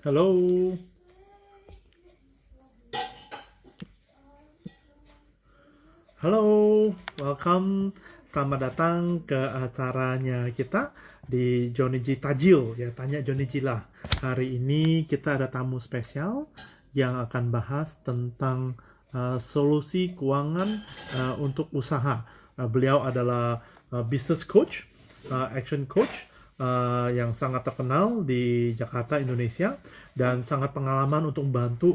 Halo, halo, welcome. Selamat datang ke acaranya kita di Johnny G Tajil. Ya, tanya Johnny G lah. Hari ini kita ada tamu spesial yang akan bahas tentang solusi keuangan untuk usaha. Beliau adalah business coach, action coach, yang sangat terkenal di Jakarta, Indonesia, dan sangat pengalaman untuk membantu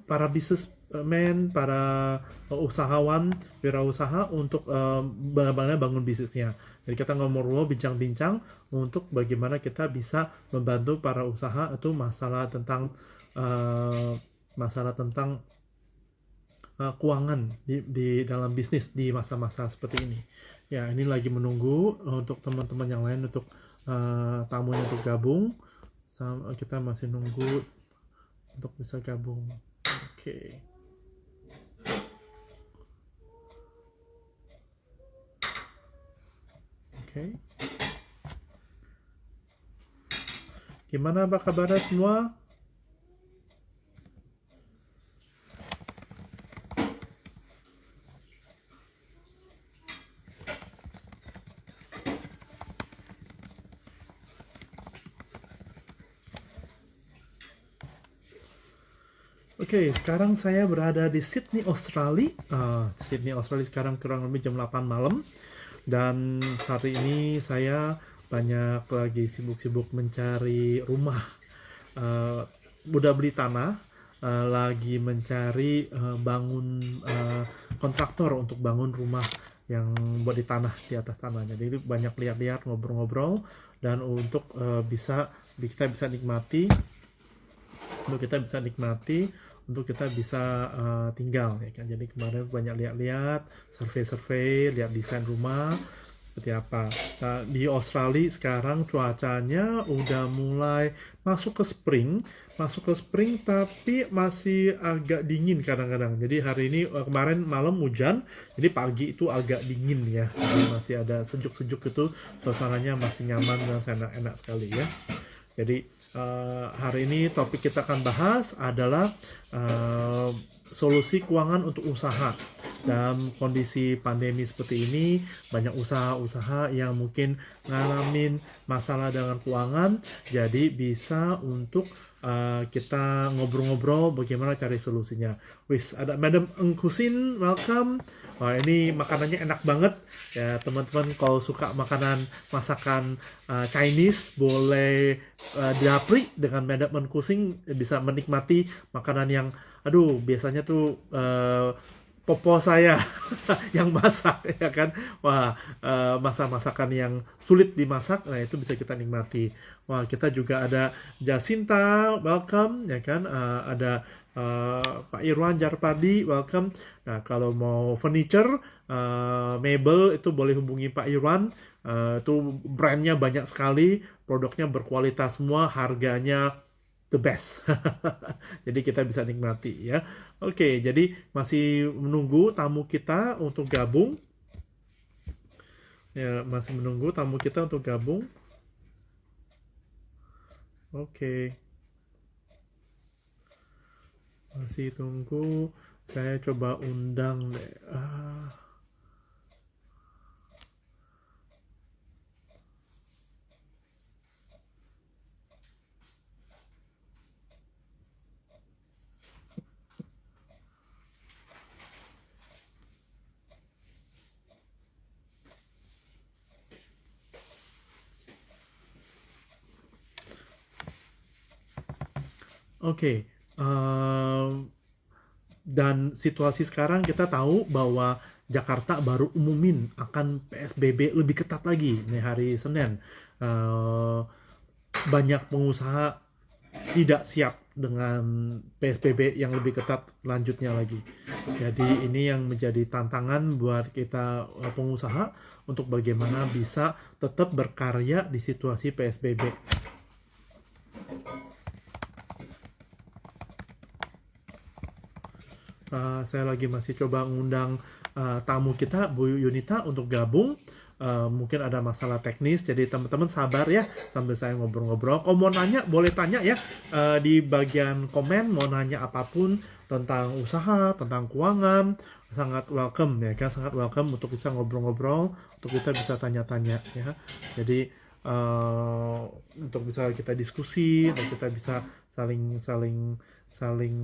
para businessmen, para usahawan, wirausaha untuk bagaimana bangun bisnisnya. Jadi kita ngomong-ngomong, bincang-bincang untuk bagaimana kita bisa membantu para usaha itu uh, masalah tentang keuangan di dalam bisnis di masa-masa seperti ini. Ya, ini lagi menunggu untuk teman-teman yang lain untuk tamunya untuk gabung. Kita masih nunggu untuk bisa gabung. Oke. Oke. Gimana apa kabarnya semua? Oke, sekarang saya berada di Sydney, Australia. Sydney, Australia sekarang kurang lebih jam 8 malam. Dan hari ini saya banyak lagi sibuk-sibuk mencari rumah. Udah beli tanah, lagi mencari bangun kontraktor untuk bangun rumah yang buat di tanah, di atas tanahnya. Jadi banyak lihat-lihat, ngobrol-ngobrol, dan untuk kita bisa nikmati, untuk kita bisa tinggal ya kan. Jadi kemarin banyak lihat-lihat, survei-survei, lihat desain rumah seperti apa. Nah, di Australia sekarang cuacanya udah mulai masuk ke spring tapi masih agak dingin kadang-kadang. Jadi hari ini kemarin malam hujan, jadi pagi itu agak dingin ya. Jadi masih ada sejuk-sejuk itu, suasananya masih nyaman dan enak-enak sekali ya. Jadi hari ini topik kita akan bahas adalah solusi keuangan untuk usaha. Dalam kondisi pandemi seperti ini, banyak usaha-usaha yang mungkin ngalamin masalah dengan keuangan, jadi bisa untuk kita ngobrol-ngobrol bagaimana cari solusinya. Wis, ada Madam Engkusin, welcome. Wah, ini makanannya enak banget ya teman-teman. Kalau suka masakan Chinese, boleh japri dengan Madam Engkusin, bisa menikmati makanan yang biasanya tuh popo saya yang masak ya kan. Wah, masakan yang sulit dimasak, nah itu bisa kita nikmati. Wah, kita juga ada Jacinta, welcome ya kan. Ada Pak Irwan Jarpadi, welcome. Nah, kalau mau furniture, mebel, itu boleh hubungi Pak Irwan. Itu brandnya banyak sekali, produknya berkualitas semua, harganya the best. Jadi kita bisa nikmati ya. Oke, jadi masih menunggu tamu kita untuk gabung. Ya, masih menunggu tamu kita untuk gabung. Oke. Masih tunggu. Saya coba undang deh. Oke. Dan situasi sekarang kita tahu bahwa Jakarta baru umumin akan PSBB lebih ketat lagi nih hari Senin. Banyak pengusaha tidak siap dengan PSBB yang lebih ketat lanjutnya lagi. Jadi ini yang menjadi tantangan buat kita pengusaha untuk bagaimana bisa tetap berkarya di situasi PSBB. Saya lagi masih coba ngundang tamu kita, Bu Yunita, untuk gabung. mungkin ada masalah teknis, jadi teman-teman sabar ya sambil saya ngobrol-ngobrol. Kalau mau nanya boleh tanya ya, di bagian komen mau nanya apapun tentang usaha, tentang keuangan, sangat welcome ya kan, sangat welcome untuk bisa ngobrol-ngobrol, untuk kita bisa tanya-tanya ya. Jadi eh, untuk bisa kita diskusi dan kita bisa saling saling saling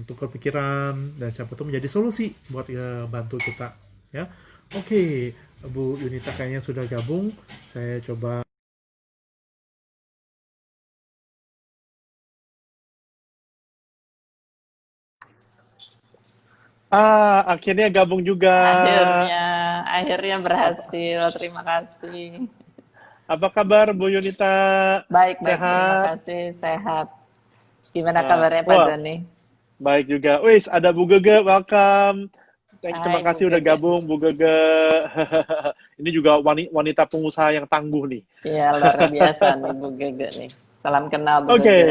tukar pikiran dan siapa tuh menjadi solusi buat bantu kita ya. Oke, Bu Yunita kayaknya sudah gabung. Saya coba. Akhirnya gabung juga. Akhirnya, akhirnya berhasil. Terima kasih. Apa kabar Bu Yunita? Baik, baik. Terima Sehat? kasih. Sehat. Gimana kabarnya Pak Wah, Joni? baik juga. Wis, ada Bu Gege, welcome. Terima Hai, Bu kasih udah Gege. gabung, Bu Gege. Ini juga wanita pengusaha yang tangguh nih. Iya, luar biasa nih Bu Gege nih. Salam kenal Bu Oke. Gege.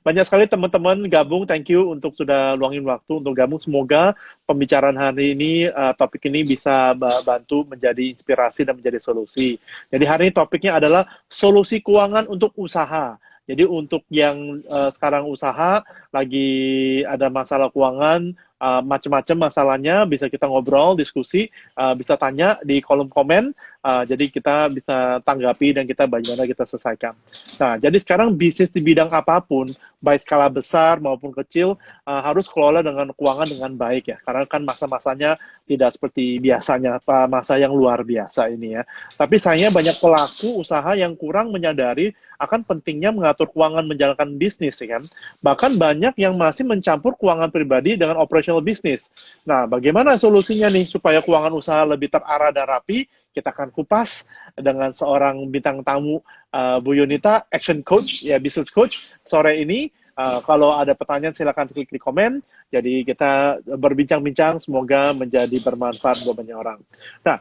Banyak sekali teman-teman gabung. Thank you untuk sudah luangin waktu untuk gabung. Semoga pembicaraan hari ini, topik ini bisa bantu menjadi inspirasi dan menjadi solusi. Jadi hari ini topiknya adalah solusi keuangan untuk usaha. Jadi untuk yang sekarang usaha, lagi ada masalah keuangan, macam-macam masalahnya, bisa kita ngobrol, diskusi, bisa tanya di kolom komen, jadi kita bisa tanggapi dan kita bagaimana kita selesaikan. Nah, jadi sekarang bisnis di bidang apapun, baik skala besar maupun kecil, harus kelola dengan keuangan dengan baik ya. Karena kan masa-masanya tidak seperti biasanya, masa yang luar biasa ini ya. Tapi sayangnya banyak pelaku usaha yang kurang menyadari akan pentingnya mengatur keuangan menjalankan bisnis ya kan. Bahkan banyak yang masih mencampur keuangan pribadi dengan operational bisnis. Nah, bagaimana solusinya nih supaya keuangan usaha lebih terarah dan rapi? Kita akan kupas dengan seorang bintang tamu, Bu Yunita, action coach, ya business coach sore ini. Kalau ada pertanyaan silakan klik di komen. Jadi kita berbincang-bincang, semoga menjadi bermanfaat buat banyak orang. Nah,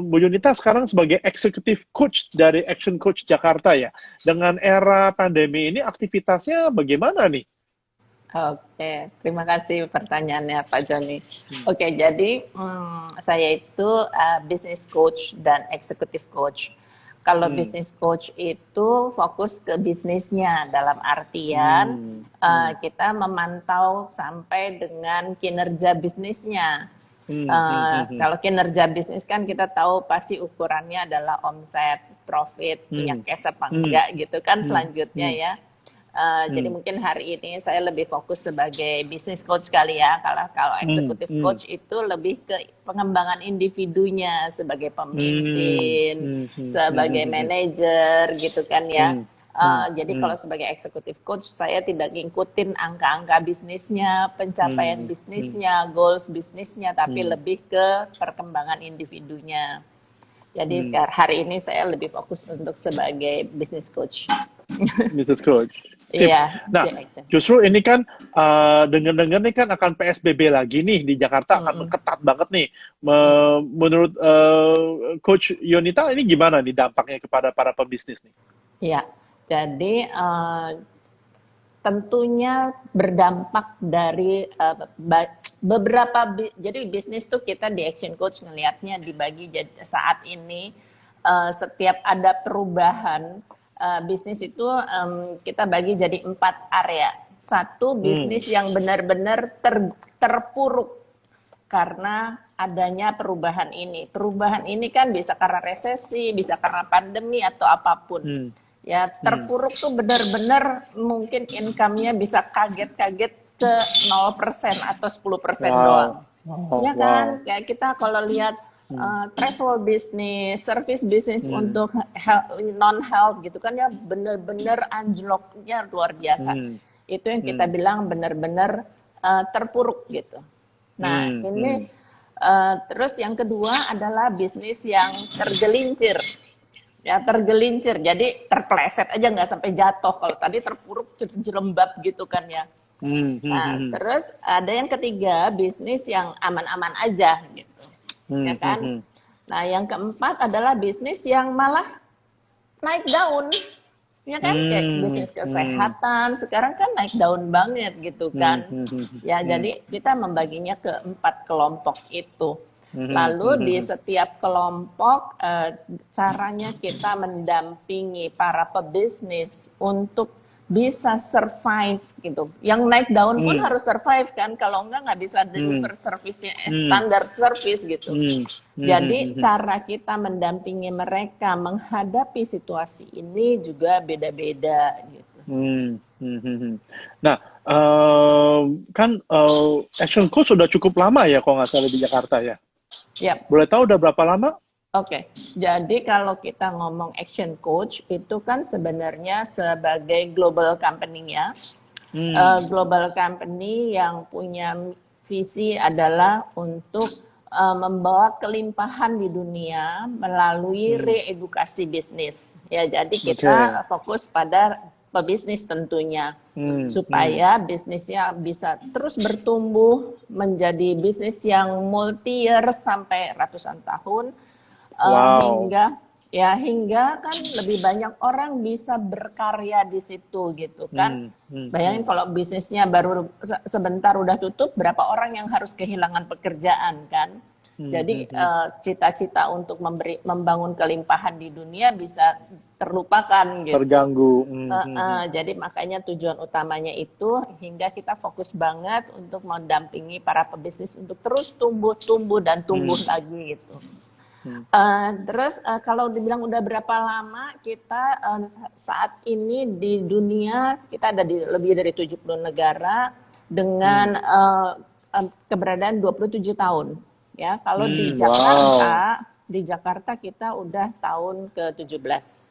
Bu Yunita sekarang sebagai executive coach dari Action Coach Jakarta ya. Dengan era pandemi ini aktivitasnya bagaimana nih? Oke, terima kasih pertanyaannya Pak Joni. Oke, jadi saya itu business coach dan executive coach. Kalau Hmm, business coach itu fokus ke bisnisnya, dalam artian hmm, hmm, kita memantau sampai dengan kinerja bisnisnya. hmm. Kalau kinerja bisnis kan kita tahu pasti ukurannya adalah omset, profit, punya Hmm, cash apa hmm, enggak gitu kan hmm, selanjutnya hmm, ya. Jadi hmm, mungkin hari ini saya lebih fokus sebagai business coach kali ya. Kalau hmm, executive hmm, coach itu lebih ke pengembangan individunya sebagai hmm, pemimpin, hmm, hmm, sebagai hmm, manajer gitu kan ya. hmm, hmm, Jadi hmm, kalau sebagai executive coach saya tidak ngikutin angka-angka bisnisnya, pencapaian hmm, bisnisnya, goals bisnisnya, tapi hmm, lebih ke perkembangan individunya. Jadi hmm. sekarang hari ini saya lebih fokus untuk sebagai business coach. Business coach. Sip. Iya, Nah, di action. justru ini kan dengar-dengar nih kan akan PSBB lagi nih di Jakarta akan Mm-mm. ketat banget nih. Mm. Menurut Coach Yonita ini gimana nih dampaknya kepada para pebisnis nih? Ya, jadi tentunya berdampak dari beberapa jadi bisnis tuh kita di Action Coach ngelihatnya dibagi jadi saat ini setiap ada perubahan bisnis itu kita bagi jadi 4 area. Satu Hmm, bisnis yang benar-benar terpuruk karena adanya perubahan ini. Perubahan ini kan bisa karena resesi, bisa karena pandemi atau apapun. hmm, Ya, hmm. terpuruk tuh benar-benar mungkin income-nya bisa kaget-kaget ke 0% atau 10% doang. Wow. Wow, Ya kan? wow. Kayak kita kalau lihat Hmm, travel bisnis, service bisnis hmm, untuk non health gitu kan ya benar-benar anjloknya luar biasa. hmm, Itu yang kita hmm, bilang benar-benar terpuruk gitu. Nah, hmm, ini hmm, terus yang kedua adalah bisnis yang tergelincir. Ya, tergelincir. Jadi terpleset aja nggak sampai jatuh. Kalau tadi terpuruk jelembab gitu kan ya. hmm, hmm, Nah, hmm, terus ada yang ketiga, bisnis yang aman-aman aja gitu. Ya hmm, hmm, kan? hmm, Nah, yang keempat adalah bisnis yang malah naik daun. Ya kan? Kayak hmm, bisnis hmm, kesehatan sekarang kan naik daun banget gitu hmm, kan. hmm, hmm, Ya, hmm, jadi kita membaginya ke 4 kelompok itu. Lalu di setiap kelompok caranya kita mendampingi para pebisnis untuk bisa survive gitu. Yang naik daun pun harus survive kan, kalau nggak bisa deliver service-nya standar service gitu. Jadi cara kita mendampingi mereka menghadapi situasi ini juga beda-beda gitu. Nah, kan Action Coach sudah cukup lama ya kalau nggak salah di Jakarta ya. Yap. Boleh tahu udah berapa lama? Oke, jadi kalau kita ngomong Action Coach itu kan sebenarnya sebagai global company ya, global company yang punya visi adalah untuk membawa kelimpahan di dunia melalui reedukasi bisnis. Ya, jadi kita fokus pada pebisnis tentunya, supaya bisnisnya bisa terus bertumbuh menjadi bisnis yang multi-year sampai ratusan tahun. Hingga kan lebih banyak orang bisa berkarya di situ gitu kan. Bayangin kalau bisnisnya baru sebentar udah tutup, berapa orang yang harus kehilangan pekerjaan kan. Jadi cita-cita untuk membangun kelimpahan di dunia bisa terlupakan gitu. Terganggu. Jadi makanya tujuan utamanya itu hingga kita fokus banget untuk mendampingi para pebisnis untuk terus tumbuh dan tumbuh lagi gitu. Terus kalau dibilang udah berapa lama, kita saat ini di dunia kita ada di lebih dari 70 negara dengan keberadaan 27 tahun. Ya, kalau di Jakarta kita udah tahun ke-17.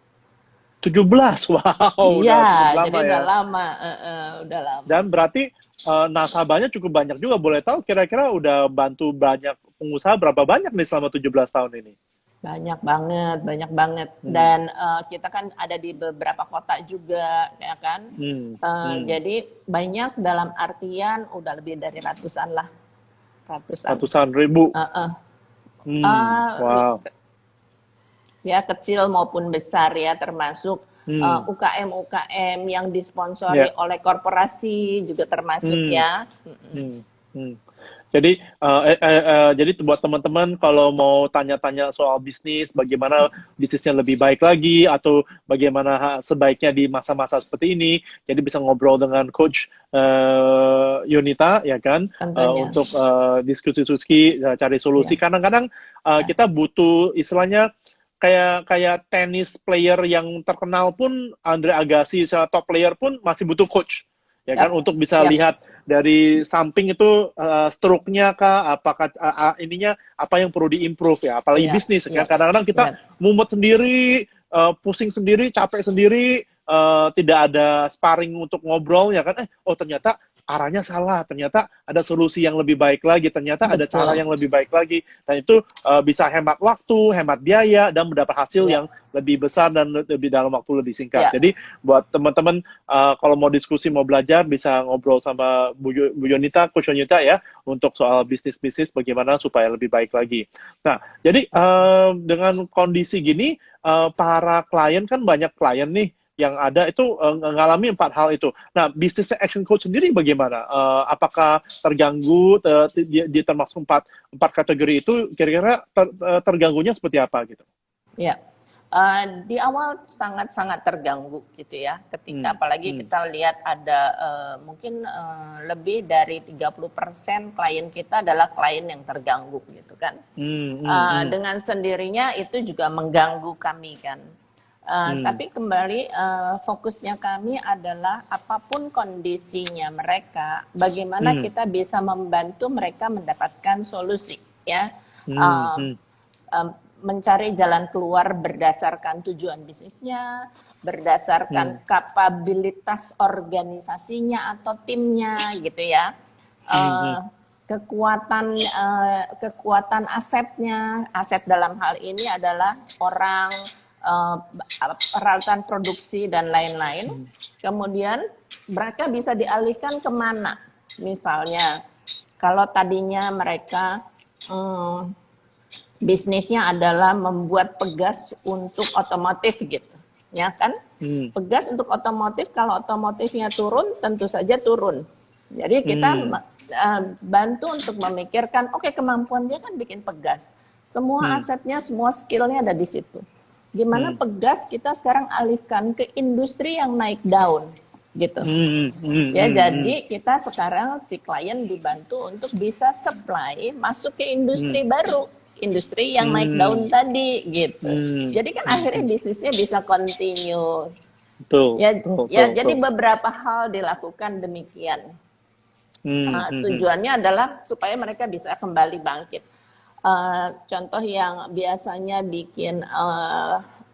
17, wow. Iya, udah jadi ya. Udah lama. Dan berarti nasabahnya cukup banyak juga. Boleh tahu kira-kira udah bantu banyak pengusaha berapa banyak nih selama 17 tahun ini? Banyak banget. Dan kita kan ada di beberapa kota juga, ya kan? Jadi banyak dalam artian udah lebih dari ratusan lah. Ratusan ribu. Wow. Ya, kecil maupun besar ya, termasuk UKM yang disponsori oleh korporasi juga termasuk ya. Jadi buat teman-teman kalau mau tanya-tanya soal bisnis, bagaimana bisnisnya lebih baik lagi, atau bagaimana sebaiknya di masa-masa seperti ini, jadi bisa ngobrol dengan Coach Yunita, ya kan, untuk diskusi-diskusi, cari solusi. Kadang-kadang kita butuh istilahnya kayak tenis player yang terkenal pun, Andre Agassi, top player pun masih butuh coach, ya kan, untuk bisa lihat dari samping itu stroke-nya kah, apakah ininya apa yang perlu diimprove ya, apalagi bisnis kan. Kadang-kadang kita mumet sendiri, pusing sendiri, capek sendiri, tidak ada sparring untuk ngobrol ya kan. Ternyata arahnya salah, ternyata ada solusi yang lebih baik lagi, ternyata ada cara yang lebih baik lagi, dan itu bisa hemat waktu, hemat biaya, dan mendapat hasil yang lebih besar dan lebih dalam waktu lebih singkat. Jadi buat teman-teman kalau mau diskusi, mau belajar, bisa ngobrol sama Bu Yunita, Coach Yunita ya, untuk soal bisnis-bisnis bagaimana supaya lebih baik lagi. Nah, jadi dengan kondisi gini, para klien kan banyak klien nih yang ada itu mengalami 4 hal itu. Nah, bisnis Action Coach sendiri bagaimana? Apakah terganggu di termasuk 4 kategori itu? Kira-kira terganggunya seperti apa gitu? Ya, di awal sangat-sangat terganggu gitu ya. Ketika apalagi kita lihat ada mungkin lebih dari 30% klien kita adalah klien yang terganggu gitu kan. Dengan sendirinya itu juga mengganggu kami kan. Tapi kembali fokusnya kami adalah apapun kondisinya mereka, bagaimana kita bisa membantu mereka mendapatkan solusi, ya, mencari jalan keluar berdasarkan tujuan bisnisnya, berdasarkan kapabilitas organisasinya atau timnya, gitu ya, kekuatan asetnya, aset dalam hal ini adalah orang, peralatan produksi dan lain-lain. Kemudian mereka bisa dialihkan kemana? Misalnya kalau tadinya mereka bisnisnya adalah membuat pegas untuk otomotif gitu, ya kan? Pegas untuk otomotif, kalau otomotifnya turun tentu saja turun. Jadi kita bantu untuk memikirkan, oke, kemampuan dia kan bikin pegas. Semua asetnya, semua skillnya ada di situ. Gimana pegas kita sekarang alihkan ke industri yang naik daun, gitu. Ya, jadi kita sekarang si klien dibantu untuk bisa supply masuk ke industri baru, industri yang naik daun tadi, gitu. Jadi kan akhirnya bisnisnya bisa continue. Betul. Ya, Betul, ya, betul, jadi betul. beberapa hal dilakukan demikian. Tujuannya adalah supaya mereka bisa kembali bangkit. Contoh yang biasanya bikin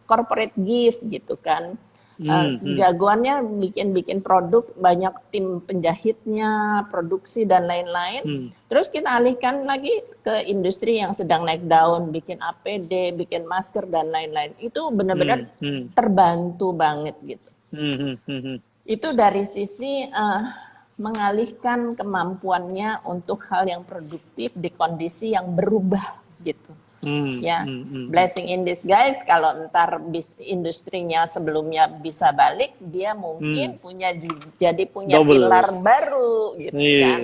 corporate gift gitu kan, jagoannya bikin produk, banyak tim penjahitnya, produksi dan lain-lain. Terus kita alihkan lagi ke industri yang sedang naik daun, bikin APD, bikin masker dan lain-lain. Itu benar-benar terbantu banget gitu. Itu dari sisi mengalihkan kemampuannya untuk hal yang produktif di kondisi yang berubah gitu. Ya, blessing in disguise. Kalau ntar industrinya sebelumnya bisa balik, dia mungkin punya Double. pilar baru gitu kan.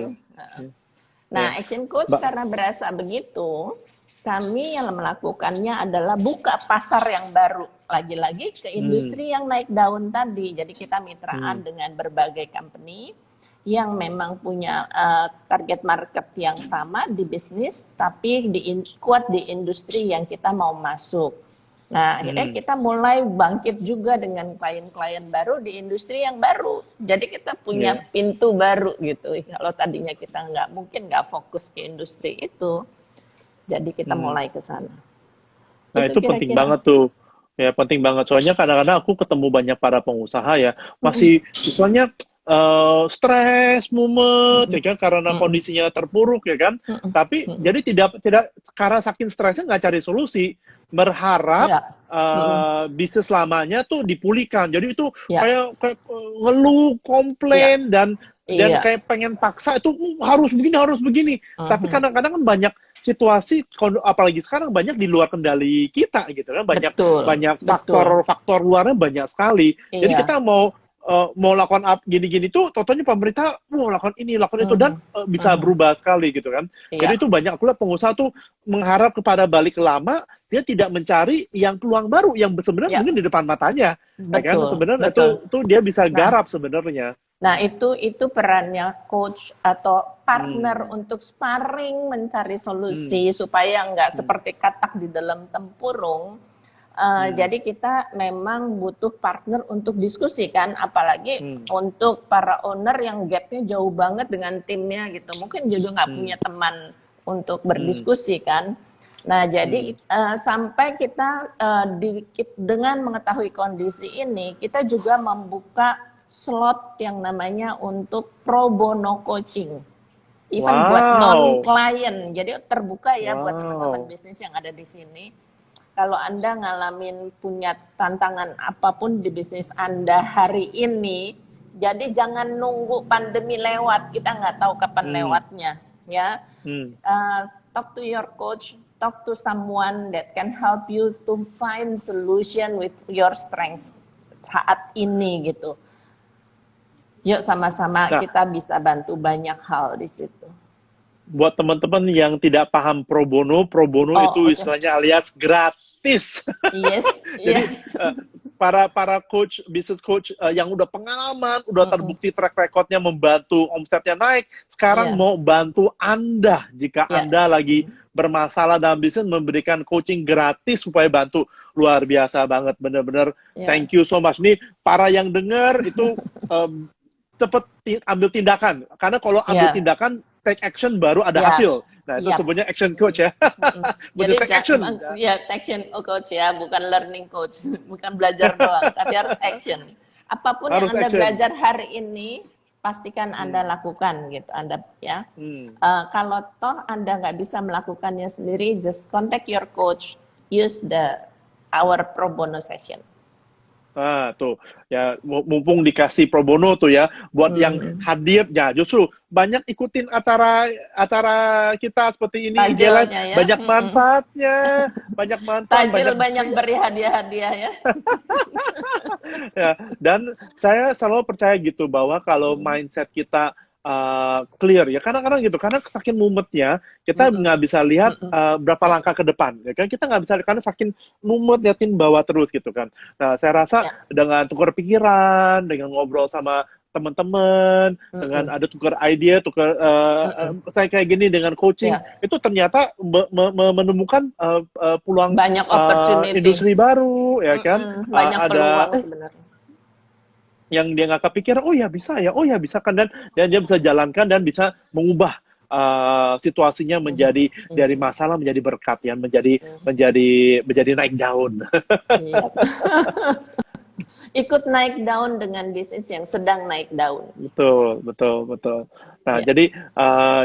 Nah, Iya. action coach karena berasa begitu, kami yang melakukannya adalah buka pasar yang baru, lagi-lagi ke industri yang naik daun tadi. Jadi kita mitraan dengan berbagai company yang memang punya target market yang sama di bisnis, tapi kuat di industri yang kita mau masuk. Nah, akhirnya kita mulai bangkit juga dengan klien-klien baru di industri yang baru. Jadi kita punya pintu baru gitu. Kalau tadinya kita nggak fokus ke industri itu, jadi kita mulai ke sana. Nah, itu penting banget tuh. Ya, penting banget. Soalnya kadang-kadang aku ketemu banyak para pengusaha ya, masih misalnya stres, mumet, ya kan, karena kondisinya terpuruk, ya kan. Tapi jadi tidak karena saking stresnya nggak cari solusi, berharap bisnis lamanya tuh dipulihkan. Jadi itu kayak ngeluh, komplain dan kayak pengen paksa itu harus begini. Tapi kadang-kadang kan banyak situasi, apalagi sekarang banyak di luar kendali kita gitu kan, banyak faktor luarnya banyak sekali. Jadi kita mau lakukan gini-gini tuh, totalnya pemerintah mau lakukan ini, lakukan itu, dan bisa berubah sekali gitu kan. Jadi itu banyak pula pengusaha tuh mengharap kepada balik ke lama, dia tidak mencari yang peluang baru yang sebenarnya mungkin di depan matanya. Ya kan? Sebenarnya itu dia bisa garap sebenarnya. Nah, itu perannya coach atau partner untuk sparring mencari solusi supaya nggak seperti katak di dalam tempurung. Jadi kita memang butuh partner untuk diskusi kan, apalagi untuk para owner yang gapnya jauh banget dengan timnya gitu. Mungkin juga nggak punya teman untuk berdiskusi kan. Nah, jadi sampai kita dengan mengetahui kondisi ini, kita juga membuka slot yang namanya untuk pro bono coaching. Even buat non-client. Jadi terbuka ya buat teman-teman bisnis yang ada di sini. Kalau Anda punya tantangan apapun di bisnis Anda hari ini, jadi jangan nunggu pandemi lewat, kita nggak tahu kapan lewatnya, ya. Talk to your coach, talk to someone that can help you to find solution with your strengths saat ini gitu. Yuk sama-sama kita bisa bantu banyak hal di situ. Buat teman-teman yang tidak paham pro bono itu istilahnya alias gratis. Yes. Jadi para coach, business coach yang udah pengalaman, udah terbukti track recordnya membantu omsetnya naik, sekarang mau bantu Anda jika Anda lagi bermasalah dalam bisnis, memberikan coaching gratis supaya bantu. Luar biasa banget, bener-bener. Thank you so much. Nih para yang dengar itu cepet ambil tindakan, karena kalau ambil tindakan, take action baru ada hasil. Nah, itu sebenarnya action coach ya. Jadi take action. Ya, action coach ya, bukan learning coach, bukan belajar doang, tapi harus action. Apapun harus yang Anda belajar hari ini, pastikan Anda lakukan gitu, Anda ya. Kalau toh Anda nggak bisa melakukannya sendiri, just contact your coach, use our pro bono session. Tuh ya, mumpung dikasih pro bono tuh ya, buat yang hadir ya, justru banyak ikutin acara kita seperti ini, ya. banyak manfaatnya, banyak manfaat, banyak beri hadiah-hadiah ya. Ya, dan saya selalu percaya gitu bahwa kalau mindset kita clear ya. Kadang-kadang gitu, karena saking mumetnya kita nggak bisa lihat berapa langkah ke depan, ya kan? Kita nggak bisa karena saking mumet liatin bawah terus gitu kan. Nah, saya rasa Ya. dengan tukar pikiran, dengan ngobrol sama teman-teman, dengan ada tukar ide, tukar kayak gini dengan coaching, Ya. itu ternyata menemukan peluang Banyak opportunity. industri baru, ya kan? Banyak Ada peluang sebenarnya. yang dia nggak kepikiran, oh ya bisa kan, dan dia bisa jalankan dan bisa mengubah situasinya menjadi dari masalah menjadi berkat, ya, menjadi naik daun. Iya. Ikut naik daun dengan bisnis yang sedang naik daun. Betul, betul, betul. Nah, Ya.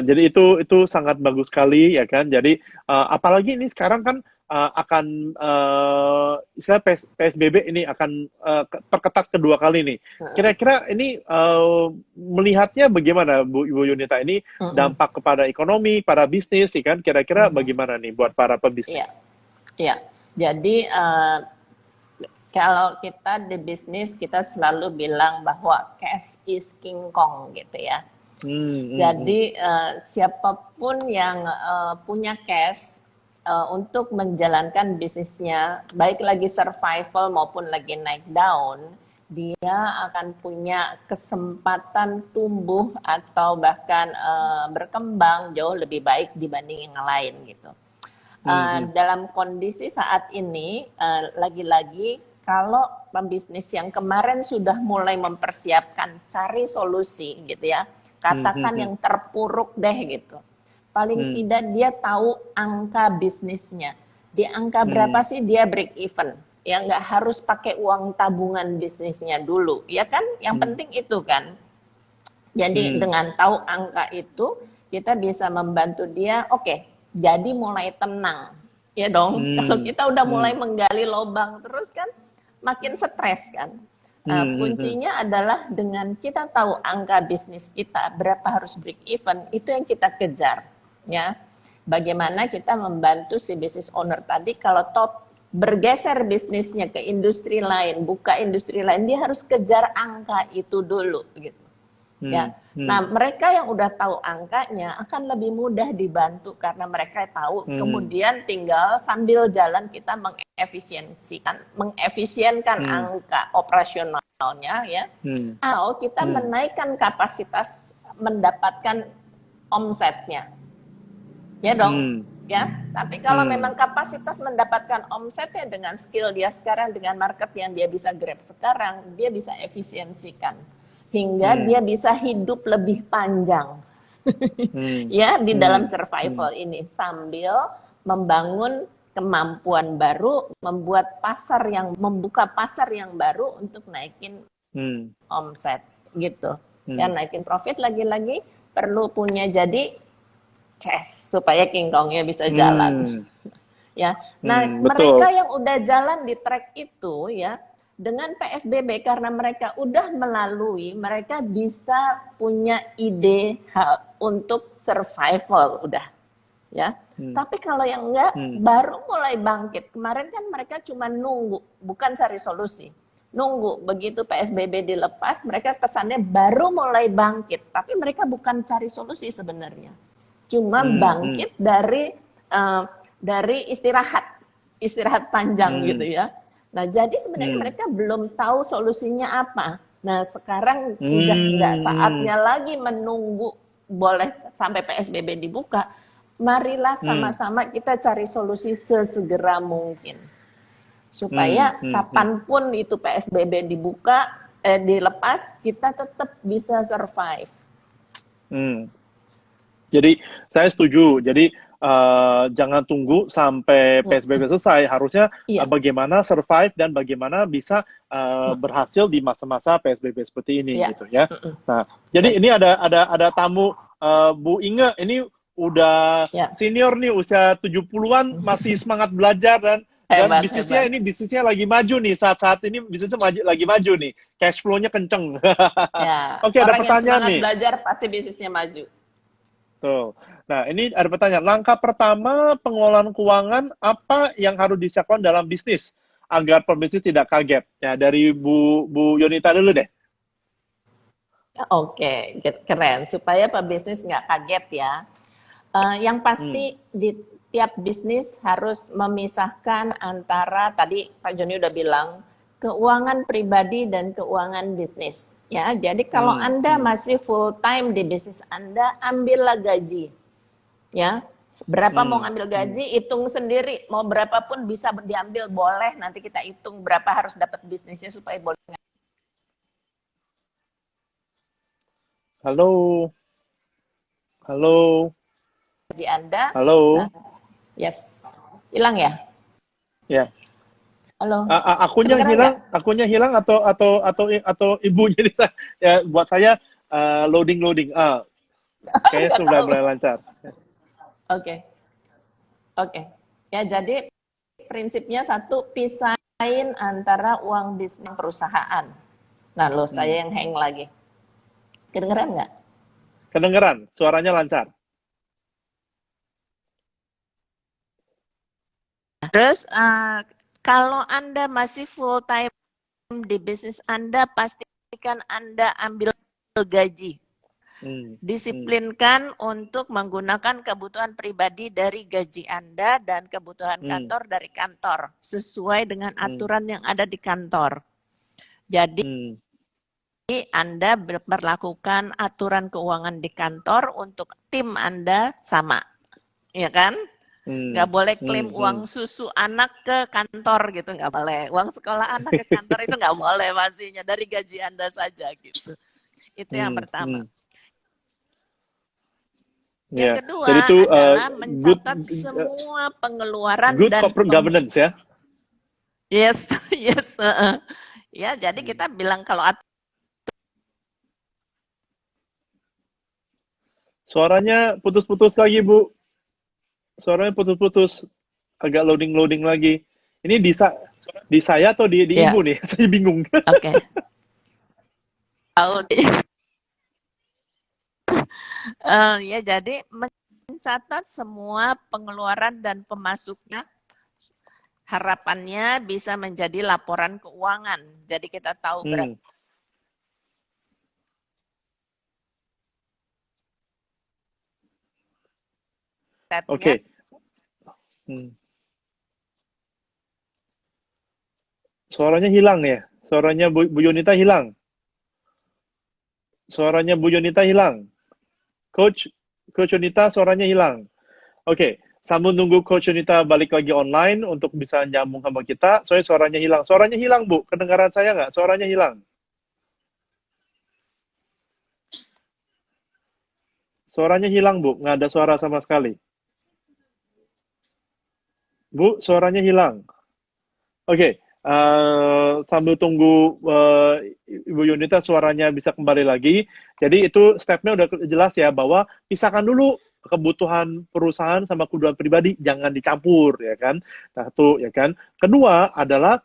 jadi itu sangat bagus sekali, ya kan. Jadi apalagi ini sekarang kan akan istilah PSBB ini akan perketat kedua kali nih. Kira-kira ini melihatnya bagaimana, Bu Yunita? Ini dampak kepada ekonomi, para bisnis, ya kan? Kira-kira bagaimana nih buat para pebisnis? Iya, iya. Jadi kalau kita di bisnis kita selalu bilang bahwa cash is king kong gitu ya. Jadi siapapun yang punya cash untuk menjalankan bisnisnya, baik lagi survival maupun lagi naik daun, dia akan punya kesempatan tumbuh atau bahkan berkembang jauh lebih baik dibanding yang lain gitu. Dalam kondisi saat ini, lagi-lagi kalau pembisnis yang kemarin sudah mulai mempersiapkan cari solusi gitu ya, katakan yang terpuruk deh gitu. Paling tidak dia tahu angka bisnisnya. Di angka berapa sih dia break even? Ya nggak harus pakai uang tabungan bisnisnya dulu, ya kan? Yang penting itu kan. Jadi dengan tahu angka itu, kita bisa membantu dia, oke, jadi mulai tenang. Ya dong, kalau kita udah mulai menggali lubang terus kan, makin stres kan. Kuncinya adalah dengan kita tahu angka bisnis kita, berapa harus break even, itu yang kita kejar. Ya, bagaimana kita membantu si business owner tadi kalau top bergeser bisnisnya ke industri lain, buka industri lain, dia harus kejar angka itu dulu gitu. Ya. Nah, mereka yang udah tahu angkanya akan lebih mudah dibantu karena mereka tahu. Kemudian tinggal sambil jalan kita mengefisienkan angka operasionalnya ya. Atau kita menaikkan kapasitas mendapatkan omsetnya. Ya dong. Ya, tapi kalau memang kapasitas mendapatkan omsetnya dengan skill dia sekarang, dengan market yang dia bisa grab sekarang, dia bisa efisiensikan hingga dia bisa hidup lebih panjang ya di dalam survival ini sambil membangun kemampuan baru, membuka pasar yang baru untuk naikin omset gitu. Ya, naikin profit lagi-lagi perlu punya jadi cash supaya King Kongnya bisa jalan. Ya. Nah, mereka yang udah jalan di track itu ya, dengan PSBB karena mereka udah melalui, mereka bisa punya ide untuk survival udah. Ya. Tapi kalau yang enggak baru mulai bangkit. Kemarin kan mereka cuma nunggu, bukan cari solusi. Nunggu begitu PSBB dilepas, mereka kesannya baru mulai bangkit, tapi mereka bukan cari solusi sebenarnya. Cuma bangkit dari istirahat panjang gitu ya. Nah, jadi sebenarnya mereka belum tahu solusinya apa. Nah, sekarang udah nggak saatnya lagi menunggu boleh sampai PSBB dibuka. Marilah sama-sama kita cari solusi sesegera mungkin. Supaya kapanpun itu PSBB dilepas, kita tetap bisa survive. Jadi saya setuju. Jadi jangan tunggu sampai PSBB selesai. Harusnya bagaimana survive dan bagaimana bisa berhasil di masa-masa PSBB seperti ini, gitu ya. Nah, jadi ini ada tamu Bu Inge. Ini udah senior nih, usia 70-an, masih semangat belajar dan bisnisnya ini bisnisnya lagi maju nih saat ini, bisnisnya lagi maju nih, cash flow-nya kenceng. Ya, Oke, ada pertanyaan nih. Belajar pasti bisnisnya maju. Tuh. Nah, ini ada pertanyaan. Langkah pertama pengelolaan keuangan apa yang harus disiapkan dalam bisnis agar pembisnis tidak kaget? Ya, dari Bu Yunita dulu deh. Oke, keren. Supaya pebisnis nggak kaget ya. Yang pasti Hmm. di tiap bisnis harus memisahkan antara tadi Pak Joni udah bilang keuangan pribadi dan keuangan bisnis. Ya, jadi kalau Hmm. Anda Hmm. masih full time di bisnis Anda, ambillah gaji. Ya, berapa mau Hmm. ngambil Hmm. gaji, hitung sendiri. Mau berapapun bisa diambil, boleh. Nanti kita hitung berapa harus dapat bisnisnya supaya boleh Halo, halo, gaji Anda. halo. Yes, hilang ya? Ya, Halo, akunya kedengeran nggak? hilang, atau ibunya ya buat saya loading. Kayaknya Nggak sudah tahu. mulai lancar. Oke, oke. Ya, jadi prinsipnya satu, pisahin antara uang bisnis perusahaan. Nah, lo Hmm. saya yang hang lagi. Kedengeran nggak? Kedengeran, suaranya lancar. Terus, kalau Anda masih full time di bisnis Anda, pastikan Anda ambil gaji. Hmm. Hmm. Disiplinkan untuk menggunakan kebutuhan pribadi dari gaji Anda dan kebutuhan Hmm. kantor dari kantor, sesuai dengan Hmm. aturan yang ada di kantor. Jadi Hmm. Anda berlakukan aturan keuangan di kantor untuk tim Anda sama, ya kan? Hmm. Nggak boleh Hmm. klaim Hmm. uang susu anak ke kantor gitu, nggak boleh. Uang sekolah anak ke kantor itu nggak boleh pastinya, dari gaji Anda saja gitu. Itu yang Hmm. pertama. Hmm. Yang Ya, jadi kedua itu adalah good mencatat semua pengeluaran good dan corporate governance ya. yes, yes, ya, jadi Hmm. kita bilang kalau Suaranya putus-putus lagi, Bu. Suaranya putus-putus. Agak loading lagi. Ini di saya atau di ya, Ibu nih? Saya bingung. oke. Tahu ya, jadi mencatat semua pengeluaran dan pemasuknya, harapannya bisa menjadi laporan keuangan. Jadi kita tahu berapa Hmm. asetnya. Oke. Hmm. Suaranya hilang ya. Suaranya Bu Yunita hilang. Suaranya Bu Yunita hilang. Coach Coach Yunita suaranya hilang. Oke, sambil nunggu Coach Yunita balik lagi online untuk bisa nyambung sama kita, soalnya suaranya hilang. Suaranya hilang, Bu. Kedengaran saya nggak? Suaranya hilang. Suaranya hilang, Bu. Nggak ada suara sama sekali. Bu, suaranya hilang. Oke, sambil tunggu Ibu Yunita suaranya bisa kembali lagi. Jadi itu stepnya udah jelas ya bahwa pisahkan dulu kebutuhan perusahaan sama kebutuhan pribadi, jangan dicampur ya kan. Satu ya kan. Kedua adalah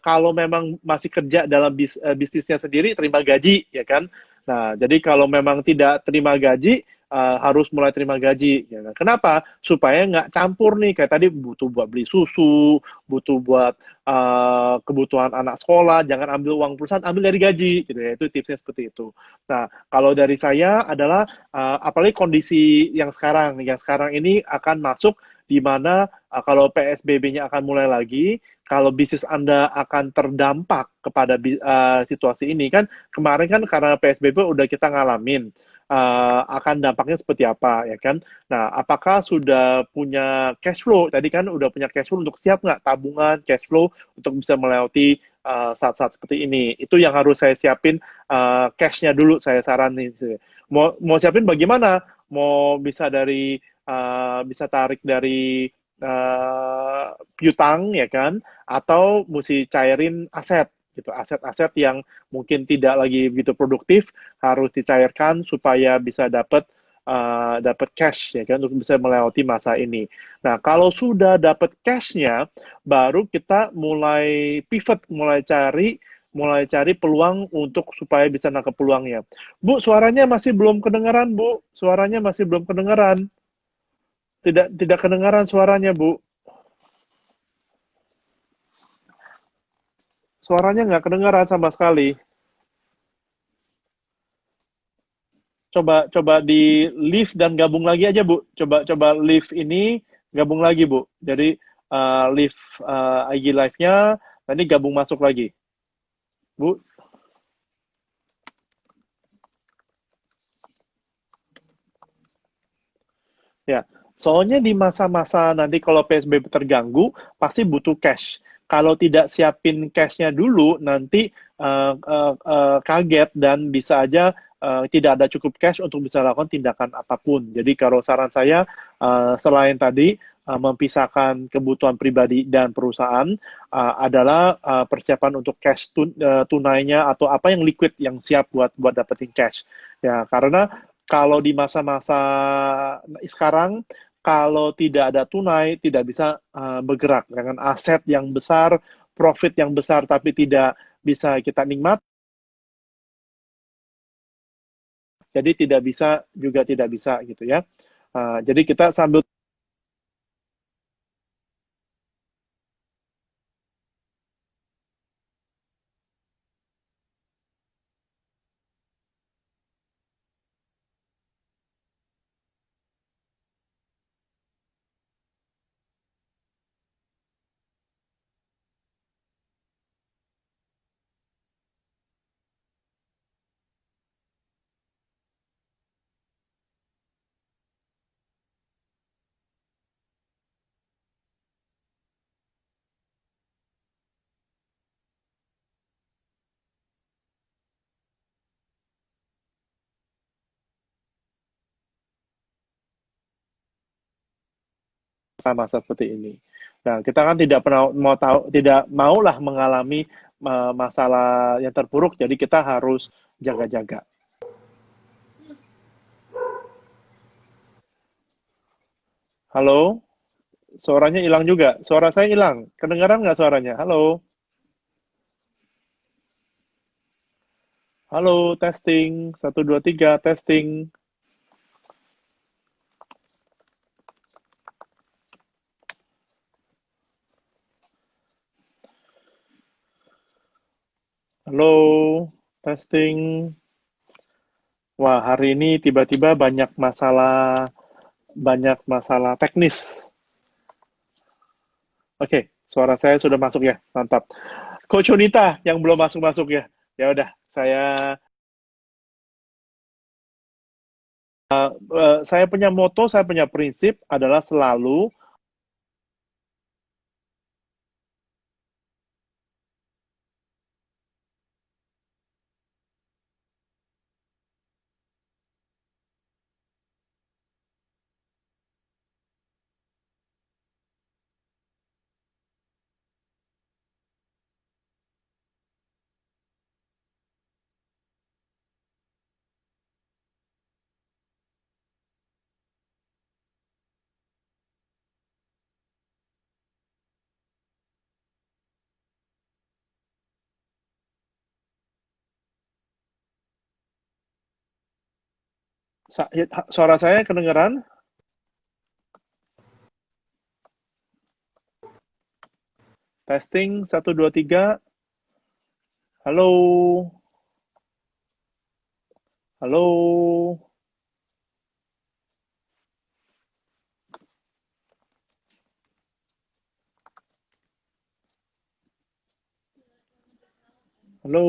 kalau memang masih kerja dalam bisnisnya sendiri terima gaji ya kan. Nah, jadi kalau memang tidak terima gaji harus mulai terima gaji. Ya kan? Kenapa? Supaya nggak campur nih. Kayak tadi butuh buat beli susu, butuh buat kebutuhan anak sekolah, jangan ambil uang perusahaan, ambil dari gaji, gitu ya. Itu tipsnya seperti itu. Nah, kalau dari saya adalah apalagi kondisi yang sekarang ini akan masuk di mana kalau PSBB-nya akan mulai lagi, kalau bisnis Anda akan terdampak kepada situasi ini kan kemarin kan karena PSBB udah kita ngalamin akan dampaknya seperti apa ya kan. Nah, apakah sudah punya cash flow? Tadi kan udah punya cash flow untuk siap nggak tabungan cash flow untuk bisa melewati saat-saat seperti ini. Itu yang harus saya siapin cash-nya dulu saya saranin. Mau siapin bagaimana? Mau bisa tarik dari piutang ya kan? Atau mesti cairin aset gitu. Aset-aset yang mungkin tidak lagi begitu produktif harus dicairkan supaya bisa dapat cash ya kan untuk bisa melewati masa ini. Nah, kalau sudah dapat cashnya, baru kita mulai pivot, mulai cari peluang untuk supaya bisa nangkep peluangnya. Bu, suaranya masih belum kedengaran, Bu. Suaranya masih belum kedengaran. Tidak kedengaran suaranya, Bu. Suaranya nggak kedengaran sama sekali. coba coba di leave dan gabung lagi aja Bu. Coba leave ini gabung lagi Bu. Jadi leave IG live-nya, nanti gabung masuk lagi. Bu, ya. Soalnya di masa-masa nanti kalau PSBB terganggu, pasti butuh cash. Kalau tidak siapin cash-nya dulu, nanti kaget dan bisa aja tidak ada cukup cash untuk bisa lakukan tindakan apapun. Jadi kalau saran saya, selain tadi memisahkan kebutuhan pribadi dan perusahaan, adalah persiapan untuk cash tunainya atau apa yang liquid yang siap buat dapetin cash. Ya, karena kalau di masa-masa sekarang, kalau tidak ada tunai, tidak bisa bergerak dengan aset yang besar, profit yang besar, tapi tidak bisa kita nikmat, jadi tidak bisa juga tidak bisa gitu ya. Jadi kita sambil sama seperti ini. Nah, kita kan tidak pernah mau tahu, tidak maulah mengalami masalah yang terpuruk, jadi kita harus jaga-jaga. Halo, suaranya hilang juga. Suara saya hilang. Kedengaran nggak suaranya? Halo, halo, testing. Satu, dua, tiga, testing. Halo, testing. Wah, hari ini tiba-tiba banyak masalah teknis. Oke, suara saya sudah masuk ya, mantap. Coach Unita yang belum masuk-masuk ya. Ya udah, saya punya moto, saya punya prinsip adalah selalu suara saya kedengeran. Testing satu, dua, tiga. Halo, halo, halo,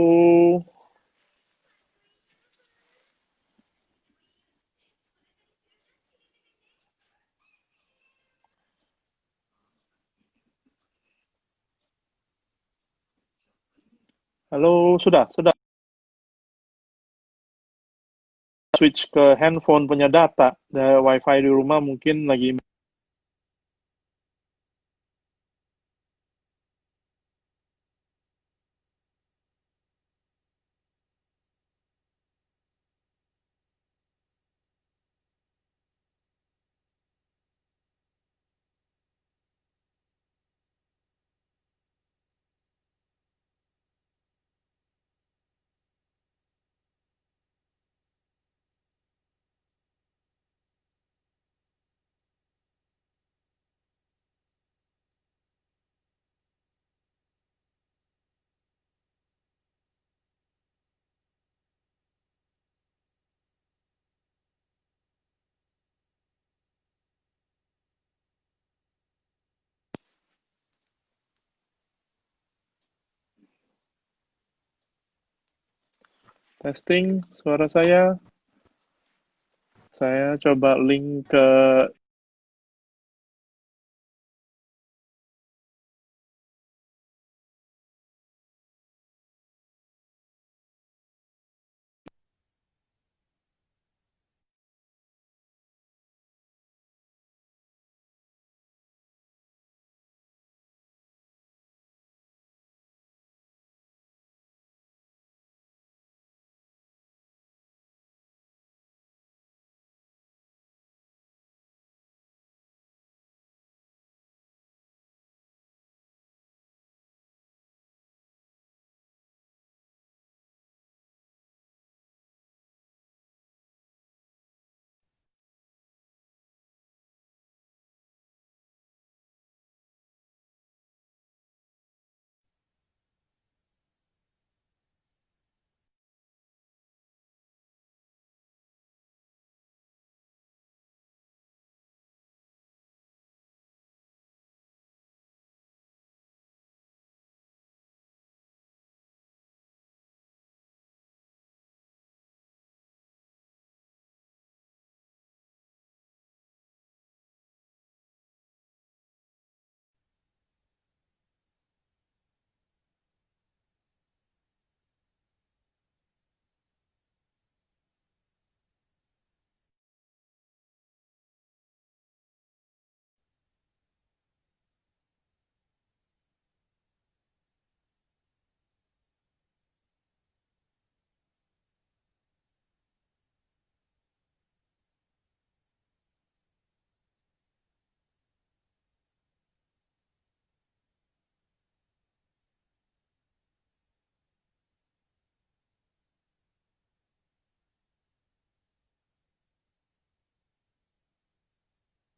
halo, sudah switch ke handphone punya data. WiFi di rumah mungkin lagi. Testing suara saya. Saya coba link ke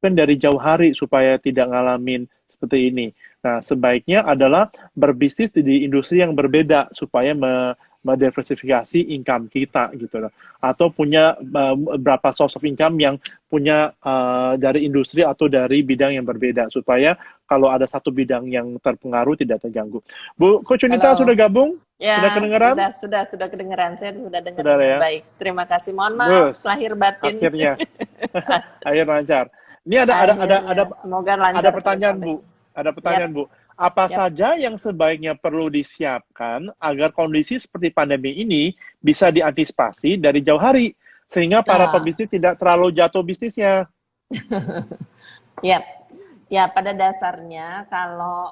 kan dari jauh hari supaya tidak ngalamin seperti ini. Nah, sebaiknya adalah berbisnis di industri yang berbeda supaya mendiversifikasi income kita gitu loh. Atau punya berapa source of income yang punya dari industri atau dari bidang yang berbeda supaya kalau ada satu bidang yang terpengaruh tidak terganggu. Bu Coach Yunita sudah Halo. gabung? Ya, Sudah kedengeran? sudah kedengeran. Saya sudah dengar Sudah dengan ya. baik. Terima kasih. Mohon maaf Gus, lahir batin. akhirnya akhir lancar. Ini Akhirnya, semoga ada lancar terus pertanyaan, sampai Bu. sini. Ada Yap, pertanyaan, Bu. Apa yap. saja yang sebaiknya perlu disiapkan agar kondisi seperti pandemi ini bisa diantisipasi dari jauh hari, sehingga para Nah, pebisnis tidak terlalu jatuh bisnisnya? yap. Ya, pada dasarnya kalau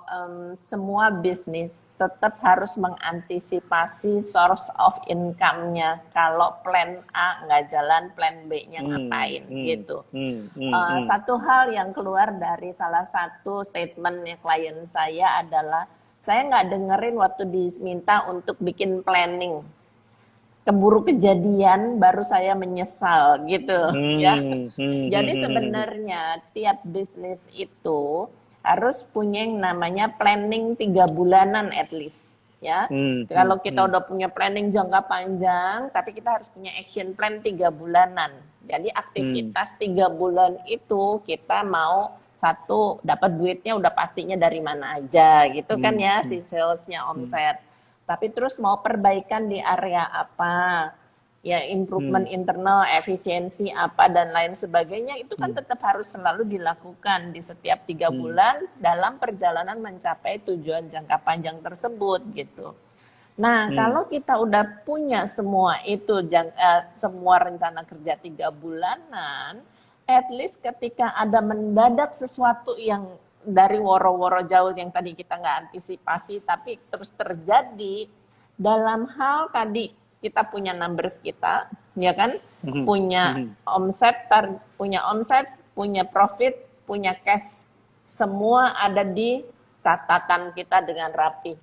semua bisnis tetap harus mengantisipasi source of income-nya. Kalau plan A nggak jalan, plan B-nya ngapain gitu. Satu hal yang keluar dari salah satu statementnya klien saya adalah, saya nggak dengerin waktu diminta untuk bikin planning. Keburu kejadian baru saya menyesal gitu ya. Jadi sebenarnya tiap bisnis itu harus punya yang namanya planning 3 bulanan at least ya. Kalau kita udah punya planning jangka panjang, tapi kita harus punya action plan 3 bulanan. Jadi aktivitas 3 bulan itu kita mau satu dapat duitnya udah pastinya dari mana aja gitu kan ya, si salesnya, omset. Tapi terus mau perbaikan di area apa, ya improvement internal, efisiensi apa dan lain sebagainya, itu kan tetap harus selalu dilakukan di setiap 3 bulan dalam perjalanan mencapai tujuan jangka panjang tersebut gitu. Nah, kalau kita udah punya semua itu, semua rencana kerja 3 bulanan, at least ketika ada mendadak sesuatu yang dari woro-woro jauh yang tadi kita nggak antisipasi, tapi terus terjadi dalam hal tadi kita punya numbers kita, ya kan, punya omset, punya profit, punya cash, semua ada di catatan kita dengan rapi.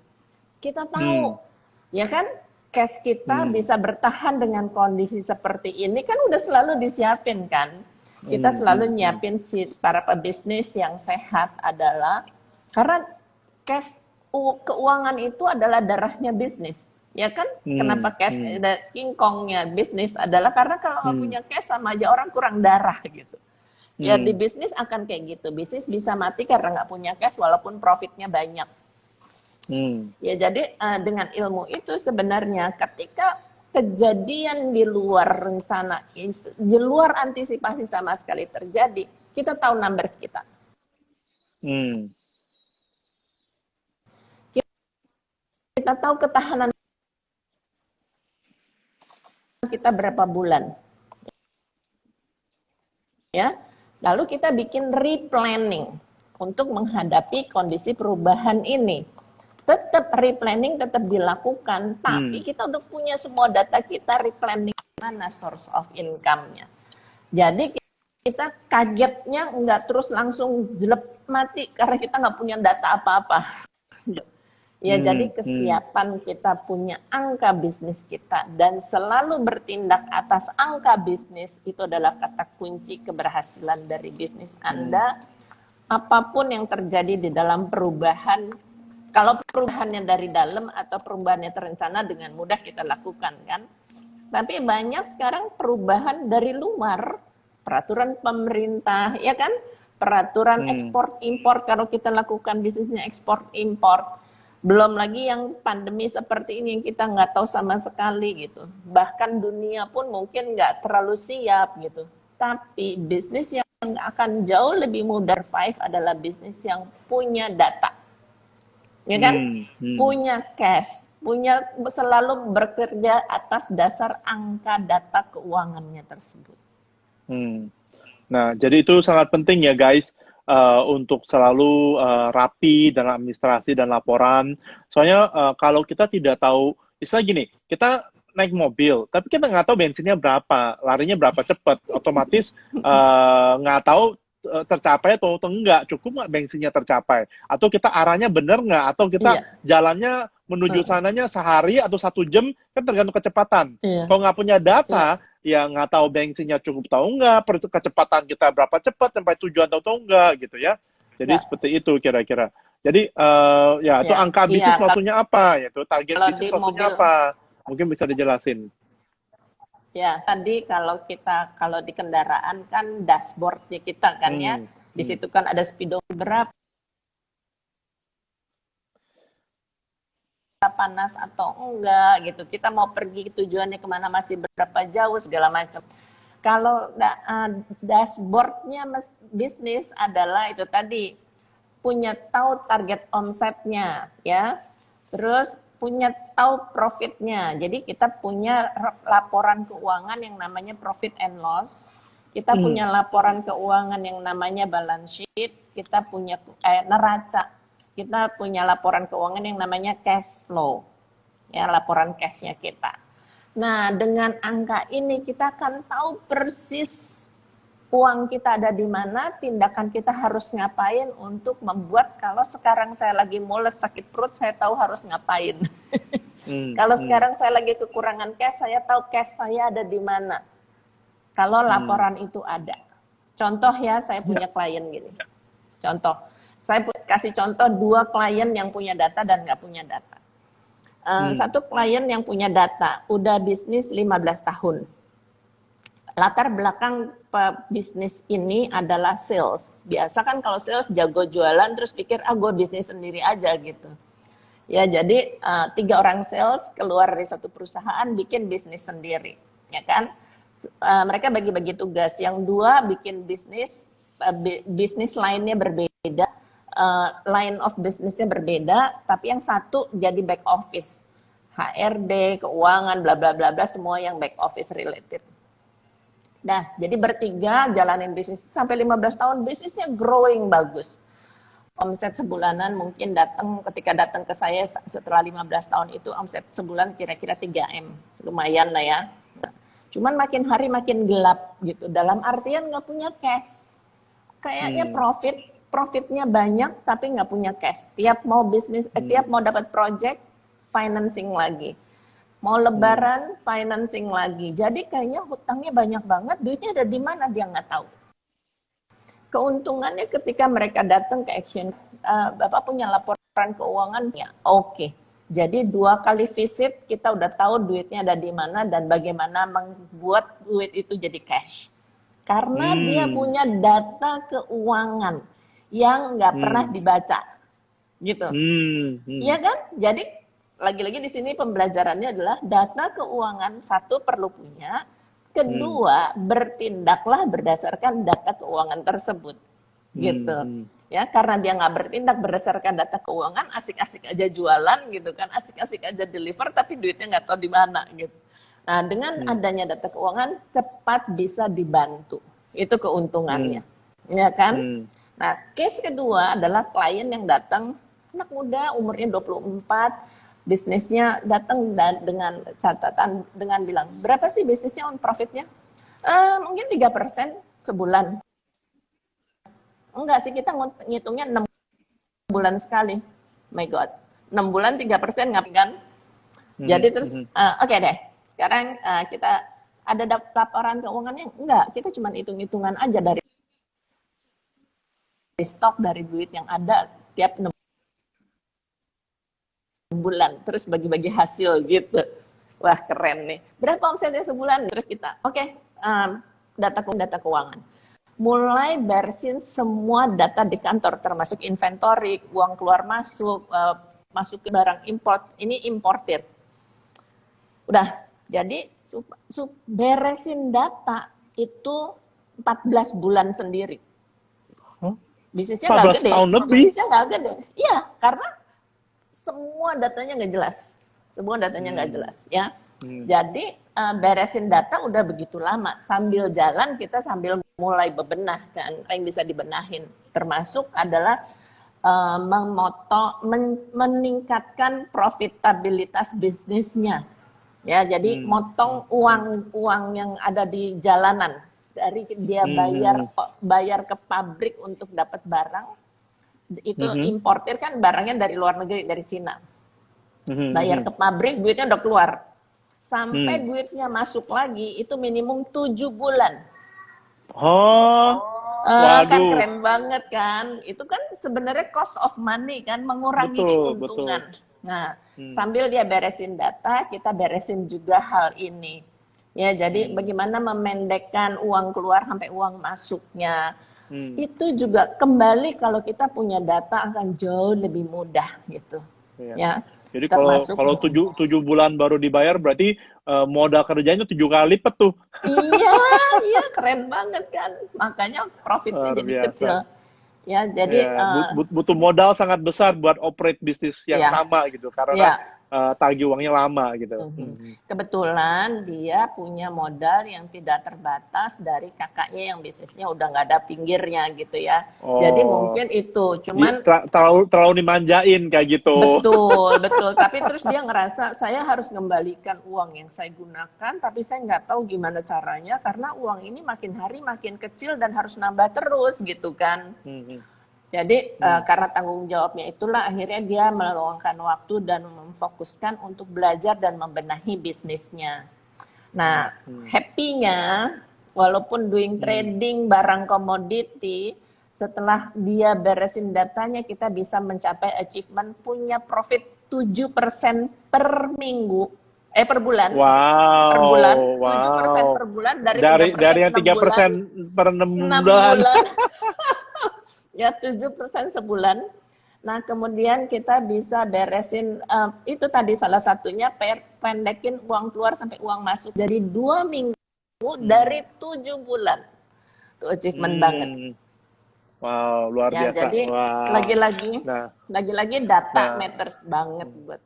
Kita tahu, ya kan, cash kita bisa bertahan dengan kondisi seperti ini kan udah selalu disiapin kan. Kita selalu nyiapin si para pebisnis yang sehat adalah karena cash keuangan itu adalah darahnya bisnis, ya kan? Kenapa cash king kongnya bisnis adalah karena kalau nggak punya cash sama aja orang kurang darah gitu. Ya di bisnis akan kayak gitu. Bisnis bisa mati karena nggak punya cash walaupun profitnya banyak. Ya jadi dengan ilmu itu sebenarnya ketika kejadian di luar rencana, di luar antisipasi sama sekali terjadi, kita tahu numbers kita. Hmm. Kita tahu ketahanan kita berapa bulan. Ya. Lalu kita bikin replanning untuk menghadapi kondisi perubahan ini. Tetap replanning tetap dilakukan, tapi kita udah punya semua data kita, replanning mana source of income-nya. Jadi kita kagetnya nggak terus langsung jelek mati karena kita nggak punya data apa-apa. Ya, jadi kesiapan kita punya angka bisnis kita dan selalu bertindak atas angka bisnis itu adalah kata kunci keberhasilan dari bisnis Anda. Apapun yang terjadi di dalam perubahan, kalau perubahannya dari dalam atau perubahannya terencana dengan mudah kita lakukan kan. Tapi banyak sekarang perubahan dari luar, peraturan pemerintah, ya kan? Peraturan ekspor impor kalau kita lakukan bisnisnya ekspor impor. Belum lagi yang pandemi seperti ini yang kita nggak tahu sama sekali gitu. Bahkan dunia pun mungkin nggak terlalu siap gitu. Tapi bisnis yang akan jauh lebih mudah survive adalah bisnis yang punya data. Ya kan? Punya cash, punya selalu bekerja atas dasar angka data keuangannya tersebut. Nah, jadi itu sangat penting ya guys, untuk selalu rapi dalam administrasi dan laporan. Soalnya kalau kita tidak tahu, misalnya gini, kita naik mobil, tapi kita nggak tahu bensinnya berapa, larinya berapa cepat, otomatis nggak tahu tercapai atau enggak, cukup nggak bensinnya tercapai, atau kita arahnya benar nggak, atau kita jalannya menuju sananya sehari atau 1 jam, kan tergantung kecepatan. Kalau nggak punya data, ya nggak tahu bensinnya cukup tahu nggak, kecepatan kita berapa cepat sampai tujuan tahu nggak gitu ya. Jadi seperti itu kira-kira. Jadi ya itu angka bisnis maksudnya apa? Yaitu target bisnis maksudnya apa? Mungkin bisa dijelasin. Ya, tadi kalau di kendaraan kan dashboardnya kita kan ya, di situ kan ada speedometer berapa, panas atau enggak gitu. Kita mau pergi tujuannya kemana, masih berapa jauh segala macam. Kalau dashboardnya bisnis adalah itu tadi punya tahu target omsetnya ya, terus punya tahu profitnya. Jadi kita punya laporan keuangan yang namanya profit and loss. Kita punya laporan keuangan yang namanya balance sheet. Kita punya neraca. Kita punya laporan keuangan yang namanya cash flow. Ya, laporan cashnya kita. Nah, dengan angka ini kita akan tahu persis uang kita ada di mana, tindakan kita harus ngapain untuk membuat kalau sekarang saya lagi mules sakit perut, saya tahu harus ngapain. Kalau sekarang saya lagi kekurangan cash, saya tahu cash saya ada di mana. Kalau laporan itu ada. Contoh ya, saya punya klien gini. Contoh, saya kasih contoh 2 klien yang punya data dan nggak punya data. Satu klien yang punya data, udah bisnis 15 tahun. Latar belakang bisnis ini adalah sales. Biasa kan kalau sales jago jualan terus pikir gue bisnis sendiri aja gitu. Ya, jadi 3 orang sales keluar dari satu perusahaan bikin bisnis sendiri, ya kan? Mereka bagi-bagi tugas. Yang 2 bikin bisnis lainnya berbeda, line of bisnisnya berbeda, tapi yang 1 jadi back office, HRD, keuangan, bla bla bla bla, semua yang back office related. Nah, jadi bertiga jalanin bisnis sampai 15 tahun, bisnisnya growing bagus. Omset sebulanan mungkin ketika datang ke saya setelah 15 tahun itu omset sebulan kira-kira 3M. Lumayan lah ya. Cuman makin hari makin gelap gitu. Dalam artian nggak punya cash. Kayaknya profitnya banyak tapi nggak punya cash. Tiap mau dapat project, financing lagi. Mau lebaran, financing lagi. Jadi kayaknya hutangnya banyak banget, duitnya ada di mana dia nggak tahu. Keuntungannya ketika mereka datang ke Action, Bapak punya laporan keuangan, ya oke. Jadi 2 kali visit kita udah tahu duitnya ada di mana dan bagaimana membuat duit itu jadi cash. Karena dia punya data keuangan yang nggak pernah dibaca, gitu. Iya kan? Jadi lagi-lagi di sini pembelajarannya adalah data keuangan satu perlu punya, kedua bertindaklah berdasarkan data keuangan tersebut, gitu. Ya, karena dia nggak bertindak berdasarkan data keuangan, asik-asik aja jualan gitu kan, asik-asik aja deliver, tapi duitnya nggak tahu di mana gitu. Nah, dengan adanya data keuangan cepat bisa dibantu, itu keuntungannya, ya kan? Nah, case kedua adalah klien yang datang anak muda umurnya 24, bisnisnya datang dengan catatan dengan bilang, berapa sih bisnisnya on profitnya? Mungkin 3% sebulan. Enggak sih, kita ngitungnya 6 bulan sekali. My God, 6 bulan 3% ngapain kan? Jadi terus, oke deh, sekarang kita ada laporan keuangannya? Enggak, kita cuma hitung-hitungan aja dari stok, dari duit yang ada tiap 6 bulan, terus bagi-bagi hasil gitu. Wah, keren nih. Berapa omsetnya sebulan? Terus kita, data keuangan. Mulai beresin semua data di kantor, termasuk inventory, uang keluar masuk, masuk ke barang import, ini importir. Udah, jadi beresin data itu 14 bulan sendiri. Bisnisnya nggak gede. Tahun lebih. Bisnisnya nggak gede. Iya, karena semua datanya nggak jelas. Semua datanya nggak jelas, ya. Jadi beresin data udah begitu lama. Sambil jalan kita sambil mulai bebenah kan, yang bisa dibenahin. Termasuk adalah meningkatkan profitabilitas bisnisnya. Ya, jadi motong uang yang ada di jalanan. Dari dia bayar ke pabrik untuk dapat barang, itu importir kan barangnya dari luar negeri, dari Cina. Bayar ke pabrik, duitnya udah keluar. Sampai duitnya masuk lagi, itu minimum 7 bulan. Kan keren banget kan? Itu kan sebenarnya cost of money kan, mengurangi keuntungan. Nah, sambil dia beresin data, kita beresin juga hal ini. Ya, jadi bagaimana memendekkan uang keluar sampai uang masuknya. Itu juga kembali kalau kita punya data akan jauh lebih mudah gitu. Ya. Jadi kalau 7 bulan baru dibayar berarti modal kerjanya 7 kali lipat tuh. Iya, keren banget kan. Makanya profitnya jadi kecil. Ya, jadi butuh modal sangat besar buat operate bisnis yang sama gitu karena tagih uangnya lama gitu. Kebetulan dia punya modal yang tidak terbatas dari kakaknya yang bisnisnya udah nggak ada pinggirnya gitu ya. Jadi mungkin itu, cuman terlalu dimanjain kayak gitu. Betul. Tapi terus dia ngerasa saya harus mengembalikan uang yang saya gunakan, tapi saya nggak tahu gimana caranya karena uang ini makin hari makin kecil dan harus nambah terus gitu kan. Jadi karena tanggung jawabnya itulah akhirnya dia meluangkan waktu dan memfokuskan untuk belajar dan membenahi bisnisnya. Nah, happy-nya walaupun doing trading barang komoditi, setelah dia beresin datanya kita bisa mencapai achievement punya profit 7% per minggu. Per bulan. Wow. Per bulan. 7% per bulan dari yang 3% per 6 bulan. Ya, 7% sebulan. Nah, kemudian kita bisa beresin, itu tadi salah satunya, pendekin uang keluar sampai uang masuk. Jadi 2 minggu dari 7 bulan. Itu achievement banget. Wow, luar biasa. Jadi lagi-lagi data matters banget buat.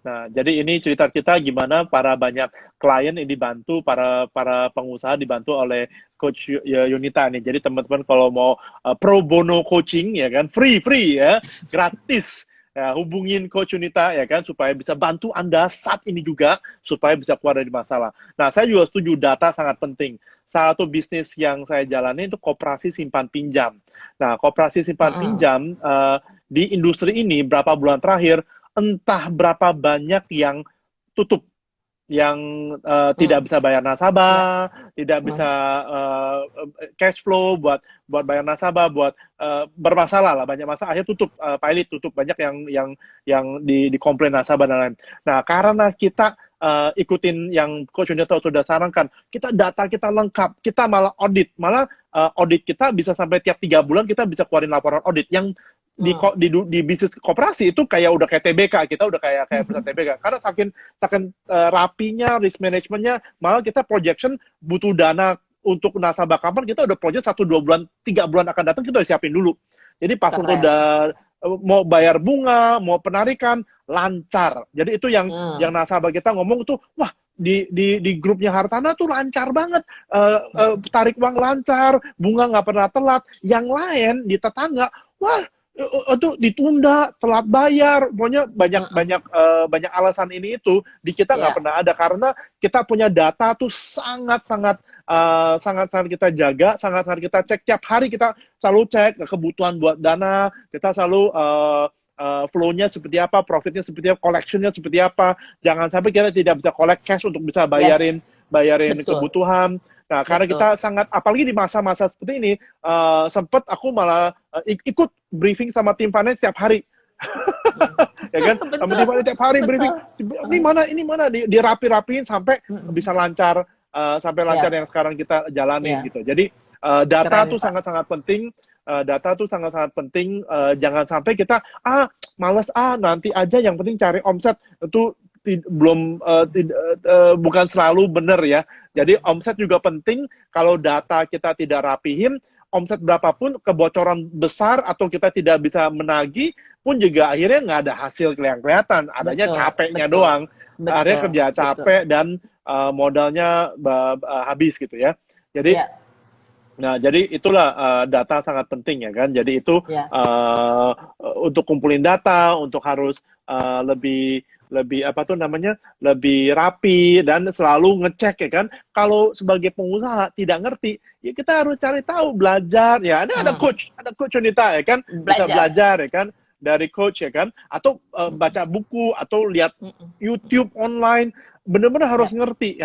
Nah, jadi ini cerita kita gimana para banyak klien ini dibantu, para pengusaha dibantu oleh Coach Yunita nih. Jadi teman-teman kalau mau pro bono coaching ya kan, free ya, gratis. Ya, hubungin Coach Yunita ya kan supaya bisa bantu Anda saat ini juga supaya bisa keluar dari masalah. Nah, saya juga setuju data sangat penting. Satu bisnis yang saya jalani itu koperasi simpan pinjam. Nah, koperasi simpan pinjam di industri ini berapa bulan terakhir entah berapa banyak yang tutup, yang tidak bisa bayar nasabah, tidak bisa cash flow buat bayar nasabah, buat bermasalah lah, banyak masalah, akhirnya tutup, pilot tutup, banyak yang dikomplain nasabah dan lain. Nah, karena kita ikutin yang Coach Yunita sudah sarankan, data kita lengkap, kita malah audit kita bisa sampai tiap 3 bulan kita bisa keluarin laporan audit yang di bisnis koperasi itu udah kayak TBK, kita udah kayak perusahaan TBK, karena saking rapinya risk manajemennya, malah kita projection butuh dana untuk nasabah kapan, kita udah project 1-2 bulan 3 bulan akan datang, kita udah siapin dulu. Jadi pas untuk udah mau bayar bunga, mau penarikan, lancar. Jadi itu yang nasabah kita ngomong tuh, wah, di grupnya Hartana tuh lancar banget, tarik uang lancar, bunga nggak pernah telat. Yang lain di tetangga, wah, itu ditunda, telat bayar, pokoknya banyak alasan ini itu di kita nggak pernah ada, karena kita punya data tuh sangat kita jaga, sangat kita cek tiap hari, kita selalu cek kebutuhan buat dana, kita selalu flow-nya seperti apa, profitnya seperti apa, collection-nya seperti apa. Jangan sampai kita tidak bisa collect cash untuk bisa bayarin kebutuhan. Nah, karena kita sangat, apalagi di masa-masa seperti ini, sempat aku malah ikut briefing sama tim finance tiap hari. Ya kan? Sama tim finance tiap hari briefing. Ini mana dirapi-rapiin sampai bisa lancar, yang sekarang kita jalanin gitu. Jadi data tuh sangat-sangat penting. Jangan sampai kita males nanti aja, yang penting cari omset. Itu bukan selalu benar ya. Jadi omset juga penting. Kalau data kita tidak rapihin, omset berapapun, kebocoran besar atau kita tidak bisa menagih pun juga akhirnya nggak ada hasil yang kelihatan. Adanya capeknya doang. Akhirnya kerja capek dan modalnya habis gitu ya. Jadi Nah, jadi itulah data sangat penting ya kan. Jadi itu untuk kumpulin data, untuk harus lebih lebih rapi dan selalu ngecek ya kan. Kalau sebagai pengusaha tidak ngerti, ya kita harus cari tahu, belajar ya. Ada coach Yunita ya kan, bisa belajar ya kan dari coach ya kan, atau baca buku atau lihat YouTube online. Benar-benar harus ngerti.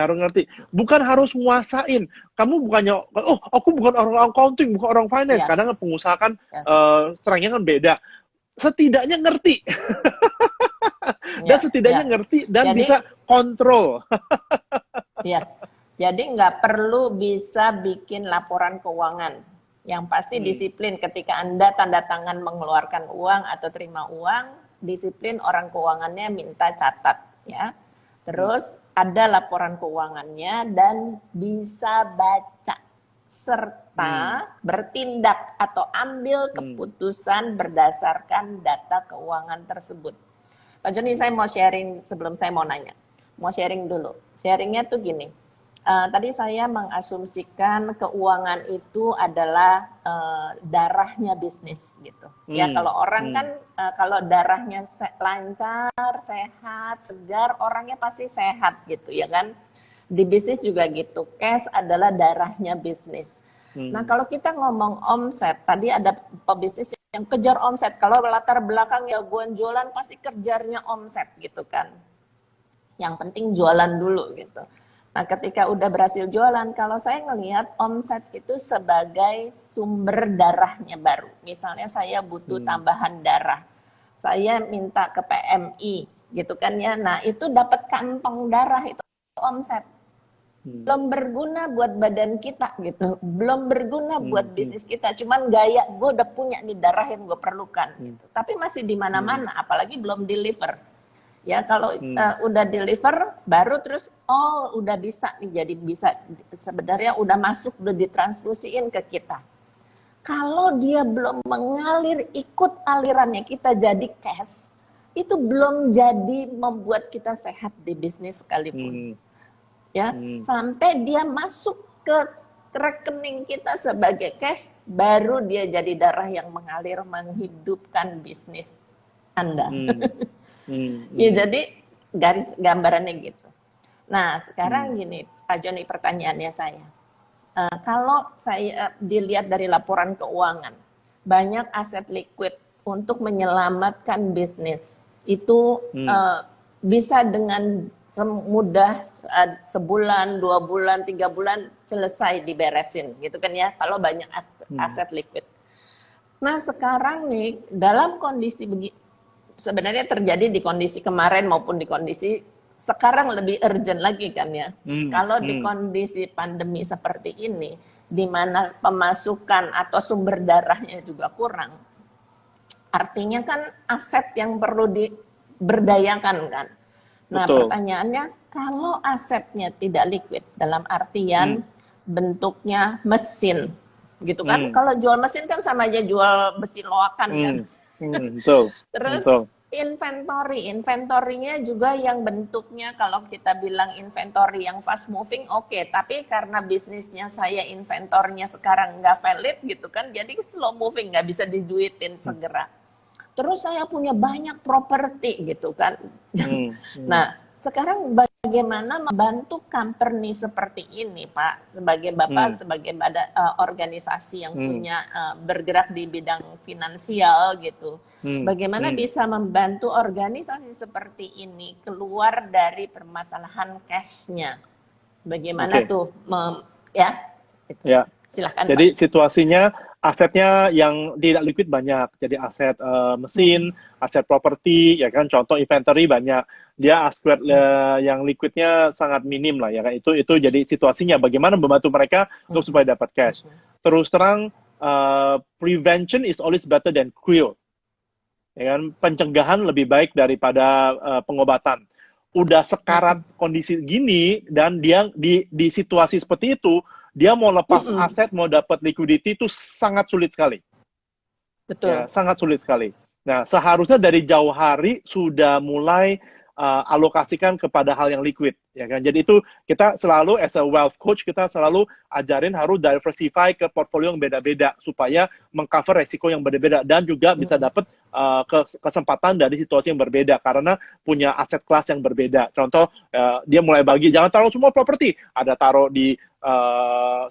Bukan harus nguasain. Kamu bukannya, aku bukan orang accounting, bukan orang finance. Kadang pengusaha kan strength-nya kan beda. Setidaknya ngerti. Dan setidaknya ngerti dan bisa kontrol. Jadi nggak perlu bisa bikin laporan keuangan. Yang pasti disiplin ketika Anda tanda tangan mengeluarkan uang atau terima uang, disiplin orang keuangannya minta catat ya. Terus ada laporan keuangannya dan bisa baca serta bertindak atau ambil keputusan berdasarkan data keuangan tersebut. Pak Joni, saya mau sharing sebelum saya mau nanya. Mau sharing dulu. Sharingnya tuh gini. Tadi saya mengasumsikan keuangan itu adalah darahnya bisnis gitu. Ya kalau orang kan kalau darahnya lancar, sehat, segar, orangnya pasti sehat gitu ya kan. Di bisnis juga gitu. Cash adalah darahnya bisnis. Nah kalau kita ngomong omset, tadi ada pebisnis yang kejar omset. Kalau latar belakang jagoan jualan pasti kejarnya omset gitu kan. Yang penting jualan dulu gitu. Nah, ketika udah berhasil jualan, kalau saya ngelihat omset itu sebagai sumber darahnya baru. Misalnya saya butuh tambahan darah, saya minta ke PMI, gitu kan ya. Nah, itu dapat kantong darah itu omset. Belum berguna buat badan kita gitu, belum berguna buat bisnis kita. Cuman gaya, gue udah punya nih darah yang gue perlukan. Gitu. Tapi masih di mana-mana, apalagi belum deliver. Ya kalau udah deliver baru terus udah bisa nih, jadi bisa sebenarnya udah masuk, udah ditransfusiin ke kita. Kalau dia belum mengalir ikut alirannya kita jadi cash, itu belum jadi membuat kita sehat di bisnis sekalipun. Ya, sampai dia masuk ke rekening kita sebagai cash, baru dia jadi darah yang mengalir menghidupkan bisnis Anda. Ya jadi garis gambarannya gitu. Nah sekarang gini Pak Joni, pertanyaannya saya, kalau saya dilihat dari laporan keuangan, banyak aset liquid untuk menyelamatkan bisnis itu bisa dengan semudah sebulan, 2 bulan, 3 bulan selesai diberesin gitu kan ya, kalau banyak aset liquid. Nah sekarang nih dalam kondisi sebenarnya terjadi di kondisi kemarin maupun di kondisi sekarang lebih urgent lagi kan ya. Kalau di kondisi pandemi seperti ini, di mana pemasukan atau sumber darahnya juga kurang, artinya kan aset yang perlu diberdayakan kan. Nah, Betul. pertanyaannya, kalau asetnya tidak liquid, dalam artian Hmm. bentuknya mesin, gitu kan? Hmm. Kalau jual mesin kan sama aja jual besi loakan kan. Betul. Terus Betul. inventory-nya juga yang bentuknya kalau kita bilang inventory yang fast moving, oke. Tapi karena bisnisnya saya inventornya sekarang nggak valid gitu kan, jadi slow moving, nggak bisa diduitin segera. Terus saya punya banyak properti gitu kan. Nah, sekarang bagaimana membantu company seperti ini, Pak, sebagai Bapak, sebagai organisasi yang punya bergerak di bidang finansial gitu. Bagaimana bisa membantu organisasi seperti ini keluar dari permasalahan cash-nya? Bagaimana Oke. tuh, ya? Itu. Ya. Silakan, Jadi Pak. situasinya asetnya yang tidak liquid banyak. Jadi aset mesin, aset properti, ya kan. Contoh inventory banyak. Dia aset yang liquidnya sangat minim lah ya kan. Itu jadi situasinya. Bagaimana membantu mereka untuk supaya dapat cash. Terus terang, prevention is always better than cure. Ya kan? Pencegahan lebih baik daripada pengobatan. Udah sekarat kondisi gini dan dia di situasi seperti itu, dia mau lepas aset, mau dapat liquidity itu sangat sulit sekali. Betul. Ya, sangat sulit sekali. Nah, seharusnya dari jauh hari sudah mulai alokasikan kepada hal yang liquid, ya kan? Jadi itu kita selalu as a wealth coach, kita selalu ajarin harus diversify ke portfolio yang beda-beda supaya mengcover resiko yang berbeda dan juga bisa dapat kesempatan dari situasi yang berbeda karena punya aset kelas yang berbeda. Contoh, dia mulai bagi, jangan taruh semua properti, ada taruh di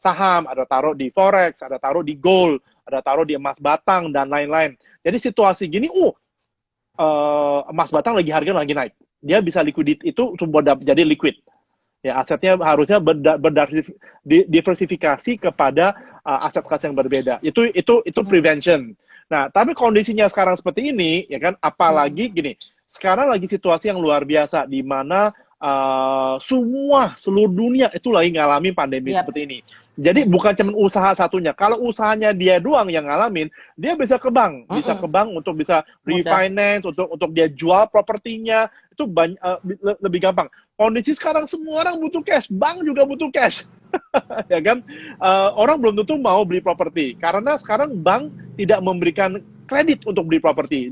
saham, ada taruh di forex, ada taruh di gold, ada taruh di emas batang dan lain-lain. Jadi situasi gini, emas batang harganya lagi naik. Dia bisa liquidity itu jadi liquid. Ya, asetnya harusnya diversifikasi kepada aset kelas yang berbeda. Itu prevention. Nah, tapi kondisinya sekarang seperti ini, ya kan? Apalagi gini, sekarang lagi situasi yang luar biasa di mana seluruh dunia itu lagi ngalami pandemi seperti ini. Jadi bukan cuma usaha satunya. Kalau usahanya dia doang yang ngalamin, dia bisa ke bank, untuk bisa refinance, untuk dia jual propertinya itu lebih gampang. Kondisi sekarang semua orang butuh cash, bank juga butuh cash, ya kan? Orang belum tentu mau beli properti karena sekarang bank tidak memberikan kredit untuk beli properti.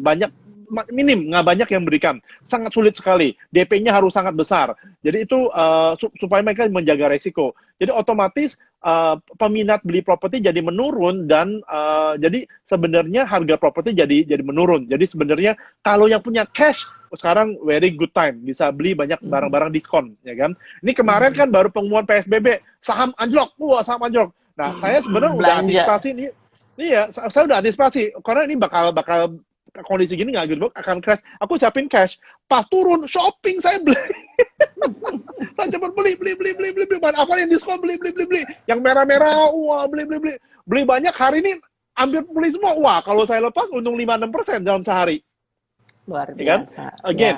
Minim, nggak banyak yang berikan. Sangat sulit sekali. DP-nya harus sangat besar. Jadi itu supaya mereka menjaga resiko. Jadi otomatis peminat beli properti jadi menurun dan jadi sebenarnya harga properti jadi menurun. Jadi sebenarnya kalau yang punya cash sekarang very good time bisa beli banyak barang-barang diskon, ya kan? Ini kemarin kan baru pengumuman PSBB, saham anjlok, saham anjlok. Nah, saya sebenarnya udah antisipasi nih. Iya, saya udah antisipasi karena ini bakal kondisi gini nggak gitu akan crash. Aku siapin cash, pas turun shopping saya beli. Saya cepat beli. Apa yang diskon beli. Yang merah-merah, beli banyak hari ini ambil beli semua. Wah, kalau saya lepas untung 5-6% dalam sehari. Luar biasa. Ya kan? Again,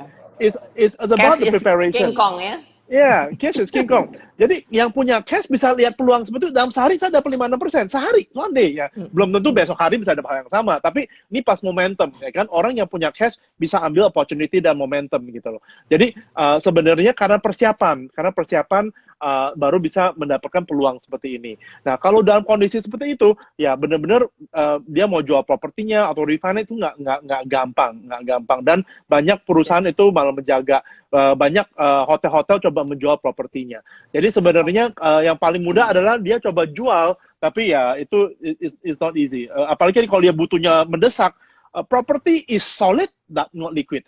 it's about the preparation. King Kong ya. Ya, cash is King Kong. Jadi yang punya cash bisa lihat peluang seperti itu. Dalam sehari saya dapat 5-6%. Sehari, one day. Ya. Belum tentu besok hari bisa dapat hal yang sama. Tapi ini pas momentum. Ya kan? Orang yang punya cash bisa ambil opportunity dan momentum gitu loh. Jadi sebenarnya karena persiapan baru bisa mendapatkan peluang seperti ini. Nah, kalau dalam kondisi seperti itu, ya benar-benar dia mau jual propertinya atau refinance itu nggak gampang. Dan banyak perusahaan itu malah menjaga banyak hotel-hotel coba menjual propertinya. Jadi sebenarnya yang paling mudah adalah dia coba jual, tapi ya itu is not easy. Apalagi kalau dia butuhnya mendesak, property is solid but not liquid.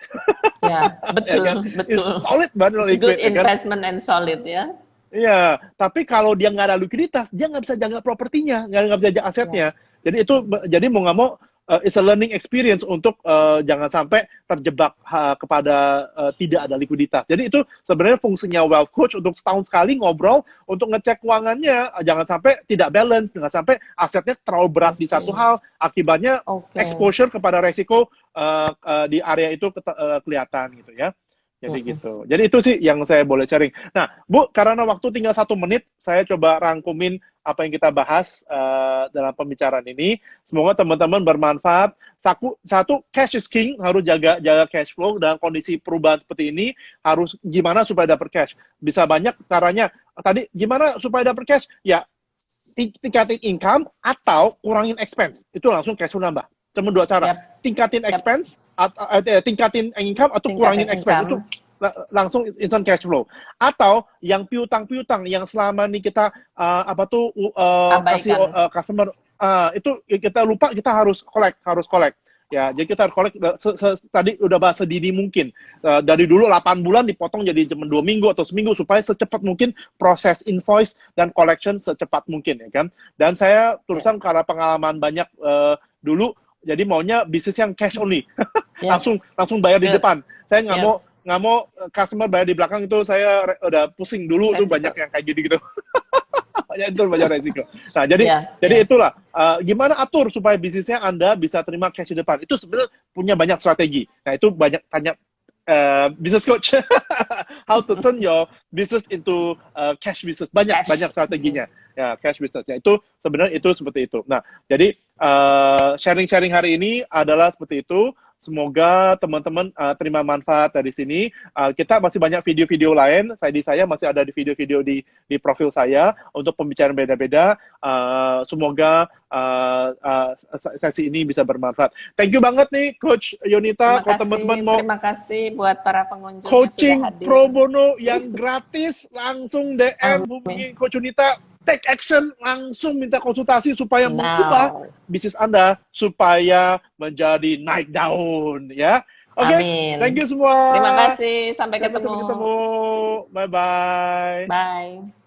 Ya, betul, Ya kan? betul. Is solid but not It's liquid. good investment and solid ya. Iya, tapi kalau dia nggak ada likuiditas, dia nggak bisa jaga propertinya, nggak bisa jaga asetnya. Jadi itu, jadi mau nggak mau, it's a learning experience untuk jangan sampai terjebak kepada tidak ada likuiditas. Jadi itu sebenarnya fungsinya wealth coach untuk setahun sekali ngobrol untuk ngecek keuangannya, jangan sampai tidak balance, jangan sampai asetnya terlalu berat di satu hal, akibatnya exposure kepada resiko di area itu kelihatan gitu ya. Jadi gitu. Jadi itu sih yang saya boleh sharing. Nah, Bu, karena waktu tinggal 1 menit, saya coba rangkumin apa yang kita bahas dalam pembicaraan ini. Semoga teman-teman bermanfaat. Satu, cash is king, harus jaga cash flow dalam kondisi perubahan seperti ini. Harus gimana supaya dapat cash? Bisa banyak caranya. Tadi gimana supaya dapat cash? Ya, tingkatin income atau kurangin expense. Itu langsung cash flow nambah. Cuma 2 cara. Tingkatin expense, tingkatin income atau kurangin expense. Itu langsung instant cash flow. Atau yang piutang-piutang yang selama ini kita kasih customer, itu kita lupa, kita harus collect. Ya, jadi kita harus collect. Tadi udah bahas sedini mungkin. Dari dulu 8 bulan dipotong jadi cuma 2 minggu atau seminggu supaya secepat mungkin proses invoice dan collection secepat mungkin, ya kan. Dan saya terusan karena pengalaman banyak dulu, jadi maunya bisnis yang cash only. langsung bayar di depan. Saya nggak mau customer bayar di belakang, itu saya udah pusing dulu. Itu banyak yang kayak gitu. banyak resiko. Nah, jadi itulah gimana atur supaya bisnisnya Anda bisa terima cash di depan. Itu sebenarnya punya banyak strategi. Nah, itu banyak tanya business coach how to turn your business into cash business. Banyak strateginya. Ya, cash business. Ya, itu sebenarnya itu seperti itu. Nah, jadi sharing hari ini adalah seperti itu. Semoga teman-teman terima manfaat dari sini. Kita masih banyak video-video lain. Saya masih ada di video-video di profil saya untuk pembicaraan beda-beda. Semoga sesi ini bisa bermanfaat. Thank you banget nih, Coach Yonita. Kalau teman-teman mau terima kasih buat para pengunjung coaching yang sudah hadir. pro bono yang gratis, langsung DM hubungi Coach Yonita. Take action, langsung minta konsultasi supaya mengubah bisnis Anda supaya menjadi naik daun, ya. Oke, thank you semua. Terima kasih, sampai ketemu. Bye-bye. Bye.